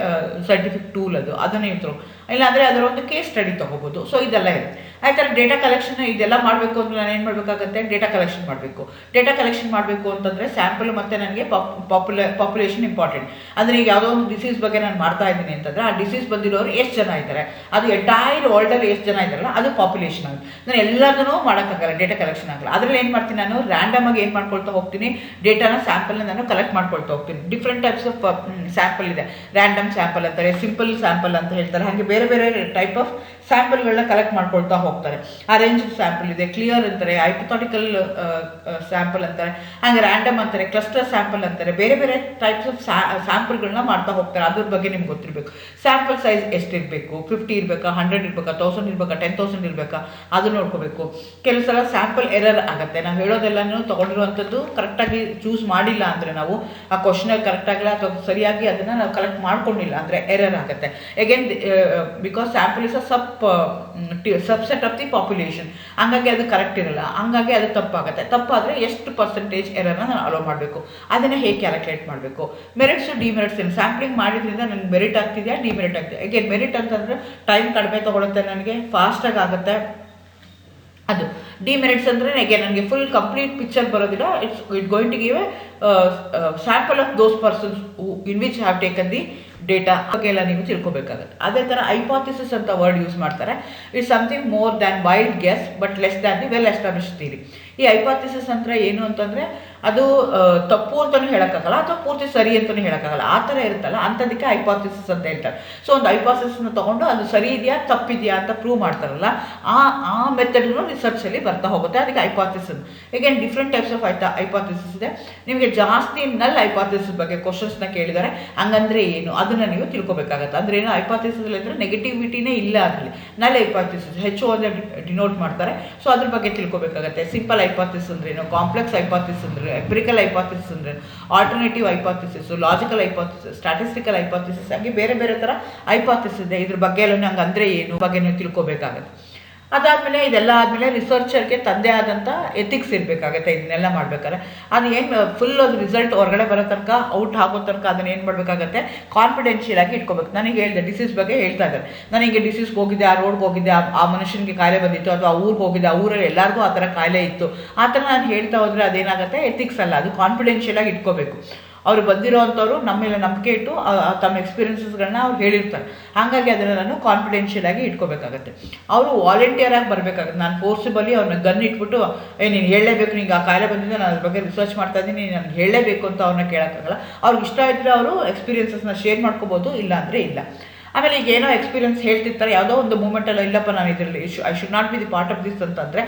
ಸೈಂಟಿಫಿಕ್ ಟೂಲ್ ಅದನ್ನೇ ಇದ್ರು, ಇಲ್ಲಾಂದರೆ ಅದರ ಒಂದು ಕೇಸ್ ಸ್ಟಡಿ ತೊಗೋಬೋದು. ಸೊ ಇದೆಲ್ಲ ಇದೆ. ಆ ಥರ ಡೇಟಾ ಕಲೆಕ್ಷನ್ ಇದೆಲ್ಲ ಮಾಡಬೇಕು ಅಂದರೆ ನಾನು ಏನು ಮಾಡಬೇಕಾಗತ್ತೆ, ಡೇಟಾ ಕಲೆಕ್ಷನ್ ಮಾಡಬೇಕು. ಡೇಟಾ ಕಲೆಕ್ಷನ್ ಮಾಡಬೇಕು ಅಂತಂದರೆ ಸ್ಯಾಂಪಲ್ ಮತ್ತು ನನಗೆ ಪಾಪ್ಯುಲೇಷನ್ ಇಂಪಾರ್ಟೆಂಟ್. ಅಂದರೆ ಈಗ ಯಾವುದೋ ಒಂದು ಡಿಸೀಸ್ ಬಗ್ಗೆ ನಾನು ಮಾಡ್ತಾ ಇದ್ದೀನಿ ಅಂತಂದರೆ ಆ ಡಿಸೀಸ್ ಬಂದಿರೋರು ಎಷ್ಟು ಜನ ಇದ್ದಾರೆ, ಅದು ಎಂಟೈರ್ ವರ್ಲ್ಡಲ್ಲಿ ಎಷ್ಟು ಜನ ಇದ್ದಾರಲ್ಲ ಅದು ಪಾಪ್ಯುಲೇಷನ್ ಆಗುತ್ತೆ. ನಾನು ಎಲ್ಲದನ್ನೂ ಮಾಡೋಕ್ಕಾಗಲ್ಲ, ಡೇಟಾ ಕಲೆಕ್ಷನ್ ಆಗಲ್ಲ. ಅದರಲ್ಲಿ ಏನು ಮಾಡ್ತೀನಿ, ನಾನು ರ್ಯಾಂಡಮ್ ಆಗಿ ಏನು ಮಾಡ್ಕೊಳ್ತಾ ಹೋಗ್ತೀನಿ, ಡೇಟಾನ ಸ್ಯಾಂಪಲ್ನ ನಾನು ಕಲೆಕ್ಟ್ ಮಾಡ್ಕೊಳ್ತಾ ಹೋಗ್ತೀನಿ. ಡಿಫ್ರೆಂಟ್ ಟೈಪ್ಸ್ ಆಫ್ ಸ್ಯಾಂಪಲ್ ಇದೆ. ರ್ಯಾಂಡಮ್ ಸ್ಯಾಂಪಲ್ ಅಂತಾರೆ, ಸಿಂಪಲ್ ಸ್ಯಾಂಪಲ್ ಅಂತ ಹೇಳ್ತಾರೆ. ಹಾಗೆ ಬೇರೆ ಬೇರೆ ಟೈಪ್ ಆಫ್ ಸ್ಯಾಂಪಲ್ಗಳನ್ನ ಕಲೆಕ್ಟ್ ಮಾಡ್ಕೊಳ್ತಾ ಹೋಗ್ತಾರೆ. ಅರೇಂಜ್ಡ್ ಸ್ಯಾಂಪಲ್ ಇದೆ, ಕ್ಲಿಯರ್ ಅಂತಾರೆ, ಹೈಪೋಥೆಟಿಕಲ್ ಸ್ಯಾಂಪಲ್ ಅಂತಾರೆ, ಹಾಗೆ ರ್ಯಾಂಡಮ್ ಅಂತಾರೆ, ಕ್ಲಸ್ಟರ್ ಸ್ಯಾಂಪಲ್ ಅಂತಾರೆ. ಬೇರೆ ಬೇರೆ ಟೈಪ್ಸ್ ಆಫ್ ಸ್ಯಾಂಪಲ್ಗಳನ್ನ ಮಾಡ್ತಾ ಹೋಗ್ತಾರೆ. ಅದ್ರ ಬಗ್ಗೆ ನಿಮ್ಗೆ ಗೊತ್ತಿರಬೇಕು. ಸ್ಯಾಂಪಲ್ ಸೈಜ್ ಎಷ್ಟಿರಬೇಕು, 50 ಇರಬೇಕಾ, 100 ಇರಬೇಕಾ, 1000 ಇರಬೇಕಾ, 10,000 ಇರಬೇಕಾ, ಅದು ನೋಡ್ಕೋಬೇಕು. ಕೆಲವು ಸಲ ಸ್ಯಾಂಪಲ್ ಎರರ್ ಆಗುತ್ತೆ. ನಾವು ಹೇಳೋದೆಲ್ಲನೂ ತೊಗೊಂಡಿರುವಂಥದ್ದು ಕರೆಕ್ಟಾಗಿ ಚೂಸ್ ಮಾಡಿಲ್ಲ ಅಂದರೆ, ನಾವು ಆ ಕ್ವಶನಲ್ಲಿ ಕರೆಕ್ಟಾಗಿಲ್ಲ ಅಥವಾ ಸರಿಯಾಗಿ ಅದನ್ನು ನಾವು ಕಲೆಕ್ಟ್ ಮಾಡ್ಕೊಂಡಿಲ್ಲ ಅಂದರೆ ಎರರ್ ಆಗುತ್ತೆ. Again because sample is a subset of the population, ಹಂಗಾಗಿ ಅದು ಕರೆಕ್ಟ್ ಇರಲ್ಲ, ಹಂಗಾಗಿ ಅದು ತಪ್ಪಾಗುತ್ತೆ. ತಪ್ಪಾದರೆ ಎಷ್ಟು ಪರ್ಸೆಂಟೇಜ್ ಎರರ್ನ ನಾನು ಅಲೋ ಮಾಡಬೇಕು, ಅದನ್ನು ಹೇಗೆ ಕ್ಯಾಲ್ಕುಲೇಟ್ ಮಾಡಬೇಕು. ಮೆರಿಟ್ಸು ಡಿಮೆರಿಟ್ಸ್ ಏನು, ಸ್ಯಾಂಪ್ಲಿಂಗ್ ಮಾಡಿದ್ರಿಂದ ನನಗೆ ಮೆರಿಟ್ ಆಗ್ತಿದೆಯಾ, ಡಿಮೆರಿಟ್ ಆಗ್ತಿದೆ. ಎಗೇನ್ ಮೆರಿಟ್ ಅಂತಂದರೆ ಟೈಮ್ ಕಡಿಮೆ ತೊಗೊಳುತ್ತೆ, ನನಗೆ ಫಾಸ್ಟಾಗಿ ಆಗುತ್ತೆ. ಅದು ಡಿಮೆರಿಟ್ಸ್ ಅಂದರೆ ನನಗೆ ಫುಲ್ ಕಂಪ್ಲೀಟ್ ಪಿಕ್ಚರ್ ಬರೋದಿಲ್ಲ. It going to give a sample of those persons in which have taken the data ಬಗ್ಗೆ ಎಲ್ಲ ನೀವು ತಿಳ್ಕೊಬೇಕಾಗುತ್ತೆ. ಅದೇ ಥರ ಹೈಪಾಥಿಸಿಸ್ ಅಂತ ವರ್ಡ್ ಯೂಸ್ ಮಾಡ್ತಾರೆ. It's something more than wild guess but less than the well established theory. ಈ ಹೈಪಾಥಿಸಿಸ್ ಅಂದರೆ ಏನು ಅಂತಂದರೆ ಅದು ತಪ್ಪು ಅಂತಲೂ ಹೇಳೋಕ್ಕಾಗಲ್ಲ ಅಥವಾ ಪೂರ್ತಿ ಸರಿ ಅಂತಲೂ ಹೇಳೋಕ್ಕಾಗಲ್ಲ. ಆ ಥರ ಇರುತ್ತಲ್ಲ, ಅಂಥದಕ್ಕೆ ಹೈಪಾಥಿಸಿಸ್ ಅಂತ ಹೇಳ್ತಾರೆ. ಸೊ ಒಂದು ಹೈಪಾಥಿಸಿಸ್ನ ತೊಗೊಂಡು ಅದು ಸರಿ ಇದೆಯಾ ತಪ್ಪಿದೆಯಾ ಅಂತ ಪ್ರೂವ್ ಮಾಡ್ತಾರಲ್ಲ, ಆ ಮೆಥಡ್ನು ರಿಸರ್ಚಲ್ಲಿ ಬರ್ತಾ ಹೋಗುತ್ತೆ. ಅದಕ್ಕೆ ಹೈಪಾಥಿಸಿಸ್. ಈಗೇನು ಡಿಫ್ರೆಂಟ್ ಟೈಪ್ಸ್ ಆಫ್ ಹೈಪಾಥಿಸಿಸ್ ಇದೆ. ನಿಮಗೆ ಜಾಸ್ತಿ ನಲ್ ಹೈಪಾಥಿಸಿಸ್ ಬಗ್ಗೆ ಕ್ವಶನ್ಸ್ನ ಕೇಳಿದ್ದಾರೆ, ಹಂಗಂದ್ರೆ ಏನು ಅದನ್ನು ನೀವು ತಿಳ್ಕೊಬೇಕಾಗತ್ತೆ. ಅಂದರೆ ಏನು, ಹೈಪಾಥಿಸಿಸ್ ಇದ್ದರೆ ನೆಗೆಟಿವಿಟಿನೇ ಇಲ್ಲ ಅದರಲ್ಲಿ. ನಲ್ ಹೈಪಾಥಿಸಿಸ್ ಹೆಚ್ಚು ಅಂದರೆ ಡಿನೋಟ್ ಮಾಡ್ತಾರೆ. ಸೊ ಅದ್ರ ಬಗ್ಗೆ ತಿಳ್ಕೊಬೇಕಾಗತ್ತೆ. ಸಿಂಪಲ್ ಹೈಪಾಥಿಸಿಸ್ ಅಂದ್ರೇನು, ಕಾಂಪ್ಲೆಕ್ಸ್ ಹೈಪಾಥಿಸಿಸ್ ಅಂದ್ರೆ, ಎಂಪಿರಿಕಲ್ ಹೈಪಾಥಿಸಿಸ್ ಅಂದ್ರೆ, alternative hypothesis, logical hypothesis, statistical hypothesis, ಹಾಗೆ ಬೇರೆ ಬೇರೆ ಥರ ಹೈಪಾಥಿಸಿಸ್ ಇದೆ. ಇದ್ರ ಬಗ್ಗೆ ಎಲ್ಲ ನಂಗೆ ಅಂದರೆ ಏನು ಬಗ್ಗೆ ನೀವು ತಿಳ್ಕೊಬೇಕಾಗತ್ತೆ. ಅದಾದಮೇಲೆ ಇದೆಲ್ಲ ಆದಮೇಲೆ ರಿಸರ್ಚರ್ಗೆ ತಂದೆ ಆದಂಥ ಎಥಿಕ್ಸ್ ಇರಬೇಕಾಗತ್ತೆ. ಇದನ್ನೆಲ್ಲ ಮಾಡ್ಬೇಕಾದ್ರೆ ಅದು ಏನು ಫುಲ್ ಅದು ರಿಸಲ್ಟ್ ಹೊರಗಡೆ ಬರೋ ತನಕ, ಔಟ್ ಆಗೋ ತನಕ ಅದನ್ನು ಏನು ಮಾಡಬೇಕಾಗತ್ತೆ, ಕಾನ್ಫಿಡೆನ್ಷಿಯಲ್ ಆಗಿ ಇಟ್ಕೋಬೇಕು. ನನಗೆ ಹೇಳಿದೆ ಡಿಸೀಸ್ ಬಗ್ಗೆ ಹೇಳ್ತಾ ಇದ್ದಾರೆ, ನನಗೆ ಡಿಸೀಸ್ಗೆ ಹೋಗಿದ್ದೆ, ಆ ರೋಡ್ಗೆ ಹೋಗಿದ್ದೆ, ಆ ಮನುಷ್ಯನಿಗೆ ಕಾಯಿಲೆ ಬಂದಿತ್ತು, ಅಥವಾ ಆ ಊರಿಗೆ ಹೋಗಿದ್ದೆ, ಆ ಊರಲ್ಲಿ ಎಲ್ಲರಿಗೂ ಆ ಥರ ಕಾಯಿಲೆ ಇತ್ತು, ಆ ಥರ ನಾನು ಹೇಳ್ತಾ ಹೋದರೆ ಅದೇನಾಗುತ್ತೆ, ಎಥಿಕ್ಸ್ ಅಲ್ಲ, ಅದು ಕಾನ್ಫಿಡೆನ್ಷಿಯಲ್ ಆಗಿ ಇಟ್ಕೋಬೇಕು. ಅವರು ಬಂದಿರೋ ಅಂಥವ್ರು ನಮ್ಮ ಮೇಲೆ ನಂಬಿಕೆ ಇಟ್ಟು ತಮ್ಮ ಎಕ್ಸ್ಪೀರಿಯನ್ಸಸ್ಗಳನ್ನ ಅವ್ರು ಹೇಳಿರ್ತಾರೆ. ಹಾಗಾಗಿ ಅದನ್ನು ನಾನು ಕಾನ್ಫಿಡೆನ್ಷಿಯಲ್ ಆಗಿ ಇಟ್ಕೋಬೇಕಾಗತ್ತೆ. ಅವರು ವಾಲಂಟಿಯರ್ ಆಗಿ ಬರಬೇಕಾಗುತ್ತೆ. ನಾನು ಫೋರ್ಸಿಬಲಿ ಅವ್ರನ್ನ ಗನ್ ಇಟ್ಬಿಟ್ಟು ನೀನು ಹೇಳಲೇಬೇಕು, ನಿಂಗೆ ಆ ಕಾಯಿಲೆ ಬಂದಿದೆ, ನಾನು ಅದ್ರ ಬಗ್ಗೆ ರಿಸರ್ಚ್ ಮಾಡ್ತಾ ಇದ್ದೀನಿ, ನನಗೆ ಹೇಳಲೇಬೇಕು ಅಂತ ಅವ್ರನ್ನ ಕೇಳೋಕ್ಕಾಗಲ್ಲ. ಅವ್ರಿಗೆ ಇಷ್ಟ ಇದ್ದರೆ ಅವರು ಎಕ್ಸ್ಪೀರಿಯನ್ಸಸ್ನ ಶೇರ್ ಮಾಡ್ಕೋಬೋದು, ಇಲ್ಲ ಅಂದರೆ ಇಲ್ಲ. ಆಮೇಲೆ ಈಗ ಏನೋ ಎಕ್ಸ್ಪೀರಿಯನ್ಸ್ ಹೇಳ್ತಿರ್ತಾರೆ, ಯಾವುದೋ ಒಂದು ಮೂಮೆಂಟಲ್ಲಿ ಇಲ್ಲಪ್ಪ ನಾನು ಇದರಲ್ಲಿ I should not be the part of this ಅಂತಂದರೆ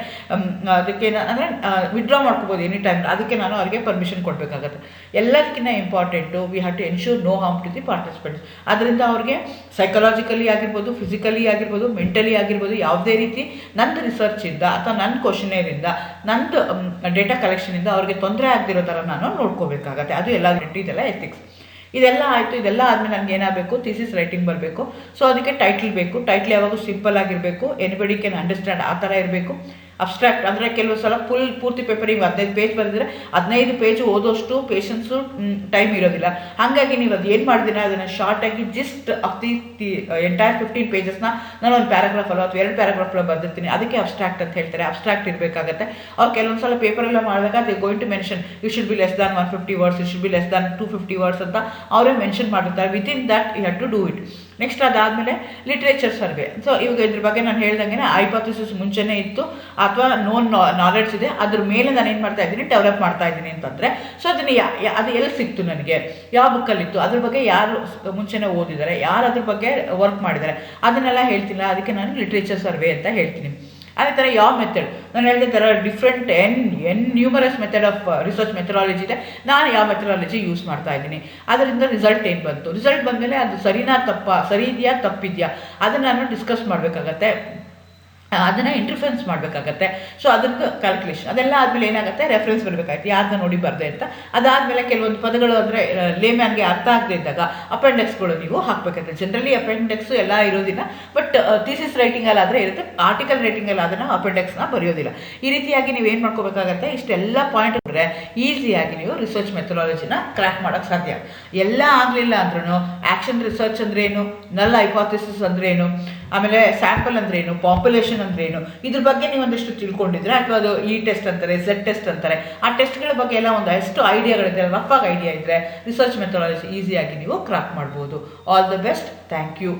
ಅದಕ್ಕೆ ಅಂದರೆ ವಿಡ್ರಾ ಮಾಡ್ಕೋಬೋದು ಎನಿ ಟೈಮ್. ಅದಕ್ಕೆ ನಾನು ಅವರಿಗೆ ಪರ್ಮಿಷನ್ ಕೊಡಬೇಕಾಗತ್ತೆ. ಎಲ್ಲದಕ್ಕಿಂತ important we have to ensure no harm to the participants. ಅದರಿಂದ ಅವ್ರಿಗೆ ಸೈಕಲಾಜಿಕಲಿ ಆಗಿರ್ಬೋದು, ಫಿಸಿಕಲಿ ಆಗಿರ್ಬೋದು, ಮೆಂಟಲಿ ಆಗಿರ್ಬೋದು, ಯಾವುದೇ ರೀತಿ ನಂದು ರಿಸರ್ಚಿಂದ ಅಥವಾ ನನ್ನ ಕ್ವಶನೇರಿಂದ, ನಂದು ಡೇಟಾ ಕಲೆಕ್ಷನಿಂದ ಅವ್ರಿಗೆ ತೊಂದರೆ ಆಗದಿರೋ ಥರ ನಾನು ನೋಡ್ಕೋಬೇಕಾಗತ್ತೆ. ಅದು ಎಲ್ಲ ಇದೆಲ್ಲ ಎಥಿಕ್ಸ್. ಇದೆಲ್ಲ ಆಯಿತು. ಇದೆಲ್ಲ ಆದಮೇಲೆ ನನಗೆ ಏನಾಗಬೇಕು, ಥೀಸಿಸ್ ರೈಟಿಂಗ್ ಬರಬೇಕು. ಸೊ ಅದಕ್ಕೆ ಟೈಟ್ಲ್ ಬೇಕು. ಟೈಟ್ಲ್ ಯಾವಾಗೂ ಸಿಂಪಲ್ ಆಗಿರಬೇಕು, ಎನಿಬಡಿ ಕ್ಯಾನ್ ಅಂಡರ್ಸ್ಟ್ಯಾಂಡ್ ಆ ಥರ ಇರಬೇಕು. ಅಬ್ಸ್ಟ್ರಾಕ್ಟ್ ಅಂದರೆ ಕೆಲವು ಸಲ ಪೂರ್ತಿ ಪೇಪರಿಗೆ 15 ಪೇಜ್ ಬರೆದಿದ್ರೆ 15 ಪೇಜ್ ಓದೋಷ್ಟು ಪೇಷನ್ಸು ಟೈಮ್ ಇರೋದಿಲ್ಲ. ಹಾಗಾಗಿ ನೀವು ಅದು ಏನು ಮಾಡಿದಿರ ಅದನ್ನು ಶಾರ್ಟಾಗಿ ಜಿಸ್ಟ್ ಆಫ್ ದಿ ಎಂಟೈರ್ 15 ಪೇಜಸ್ನ ನಾನು ಒಂದು ಪ್ಯಾರಾಗ್ರಾಫ್ ಅಥವಾ 2 ಪ್ಯಾರಾಗ್ರಾಫ್ ಬರೆದಿರ್ತೀನಿ. ಅದಕ್ಕೆ ಅಬ್ಸ್ಟ್ರಾಕ್ಟ್ ಅಂತ ಹೇಳ್ತಾರೆ. ಅಬ್ಸ್ಟ್ರಾಕ್ಟ್ ಇರಬೇಕಾಗತ್ತೆ. ಅವ್ರು ಕೆಲವೊಂದು ಸಲ ಪೇಪರೆಲ್ಲ ಮಾಡಿದಾಗ they going to mention you should be less than 150 words, you should be less than 250 words ಅಂತ ಅವರೇ ಮೆನ್ಷನ್ ಮಾಡಿರ್ತಾರೆ. Within that you have to do it. Next ಅದಾದಮೇಲೆ ಲಿಟ್ರೇಚರ್ ಸರ್ವೆ. ಸೊ ಇವಾಗ ಇದ್ರ ಬಗ್ಗೆ ನಾನು ಹೇಳ್ದಂಗೆ ಹೈಪೋಥಿಸಿಸ್ ಮುಂಚೆನೇ ಇತ್ತು ಅಥವಾ ನೋನ್ ನಾಲೆಡ್ಜ್ ಇದೆ, ಅದ್ರ ಮೇಲೆ ನಾನು ಏನು ಮಾಡ್ತಾ ಇದ್ದೀನಿ ಡೆವಲಪ್ ಮಾಡ್ತಾ ಇದ್ದೀನಿ ಅಂತಂದರೆ, ಸೊ ಅದನ್ನು ಅದು ಎಲ್ಲಿ ಸಿಕ್ತು ನನಗೆ, ಯಾವ ಬುಕ್ಕಲ್ಲಿತ್ತು, ಅದ್ರ ಬಗ್ಗೆ ಯಾರು ಮುಂಚೆನೇ ಓದಿದ್ದಾರೆ, ಯಾರು ಅದ್ರ ಬಗ್ಗೆ ವರ್ಕ್ ಮಾಡಿದ್ದಾರೆ ಅದನ್ನೆಲ್ಲ ಹೇಳ್ತಿಲ್ಲ. ಅದಕ್ಕೆ ನಾನು ಲಿಟ್ರೇಚರ್ ಸರ್ವೆ ಅಂತ ಹೇಳ್ತೀನಿ. ಅದೇ ಥರ ಯಾವ ಮೆಥಡ್ ನಾನು ಹೇಳಿದ ಥರ different numerous method of research methodology ಇದೆ. ನಾನು ಯಾವ ಮೆಥಡಾಲಜಿ ಯೂಸ್ ಮಾಡ್ತಾ ಇದ್ದೀನಿ, ಅದರಿಂದ ರಿಸಲ್ಟ್ ಏನು ಬಂತು, ರಿಸಲ್ಟ್ ಬಂದಮೇಲೆ ಅದು ಸರಿ ಇದೆಯಾ ತಪ್ಪಿದೆಯಾ ಅದನ್ನು ನಾನು ಡಿಸ್ಕಸ್ ಮಾಡಬೇಕಾಗತ್ತೆ, ಅದನ್ನು ಇಂಟರ್ಫರೆನ್ಸ್ ಮಾಡಬೇಕಾಗತ್ತೆ. ಸೊ ಅದ್ರದ್ದು ಕ್ಯಾಲ್ಕುಲೇಷನ್ ಅದೆಲ್ಲ ಆದಮೇಲೆ ಏನಾಗುತ್ತೆ, ರೆಫರೆನ್ಸ್ ಬರಬೇಕಾಯ್ತು ಯಾರನ್ನ ನೋಡಿ ಬರದೆ ಅಂತ. ಅದಾದಮೇಲೆ ಕೆಲವೊಂದು ಪದಗಳು ಅಂದರೆ ಲೇಮ್ಯಾನ್ಗೆ ಅರ್ಥ ಆಗದೆ ಇದ್ದಾಗ ಅಪೆಂಡೆಕ್ಸ್ಗಳು ನೀವು ಹಾಕಬೇಕಾಗುತ್ತೆ. ಜನರಲಿ ಅಪೆಂಡೆಕ್ಸು ಎಲ್ಲ ಇರೋದಿಲ್ಲ, ಬಟ್ ಥೀಸಿಸ್ ರೈಟಿಂಗಲ್ಲಿ ಆದರೆ ಇರುತ್ತೆ, ಆರ್ಟಿಕಲ್ ರೈಟಿಂಗಲ್ಲಿ ಅದನ್ನು ಅಪೆಂಡೆಕ್ಸ್ನ ಬರೆಯೋದಿಲ್ಲ. ಈ ರೀತಿಯಾಗಿ ನೀವು ಏನು ಮಾಡ್ಕೋಬೇಕಾಗತ್ತೆ, ಇಷ್ಟೆಲ್ಲ ಪಾಯಿಂಟ್ ಇದ್ದರೆ ಈಸಿಯಾಗಿ ನೀವು ರಿಸರ್ಚ್ ಮೆಥಡಾಲಜಿನ ಕ್ರ್ಯಾಕ್ ಮಾಡೋಕ್ಕೆ ಸಾಧ್ಯ. ಎಲ್ಲ ಆಗಲಿಲ್ಲ ಅಂದ್ರೂ ಆ್ಯಕ್ಷನ್ ರಿಸರ್ಚ್ ಅಂದ್ರೇನು, ನಲ್ ಹೈಪೋಥಿಸಿಸ್ ಅಂದ್ರೇನು, ಆಮೇಲೆ ಸ್ಯಾಂಪಲ್ ಅಂದ್ರೇನು, ಪಾಪ್ಯುಲೇಷನ್ ಅಂದ್ರೇನು, ಇದ್ರ ಬಗ್ಗೆ ನೀವು ಒಂದಿಷ್ಟು ತಿಳ್ಕೊಂಡಿದ್ರೆ, ಅಥವಾ ಅದು ಈ ಟೆಸ್ಟ್ ಅಂತಾರೆ, ಝೆಡ್ ಟೆಸ್ಟ್ ಅಂತಾರೆ, ಆ ಟೆಸ್ಟ್ಗಳ ಬಗ್ಗೆ ಎಲ್ಲ ಎಷ್ಟು ಐಡಿಯಾಗಳಿದೆ, ರಫ್ ಆಗಿ ಐಡಿಯಾ ಇದ್ದರೆ ರಿಸರ್ಚ್ ಮೆಥಡಾಲಜಿ ಈಸಿಯಾಗಿ ನೀವು ಕ್ರಾಕ್ ಮಾಡ್ಬೋದು. All the best. Thank you.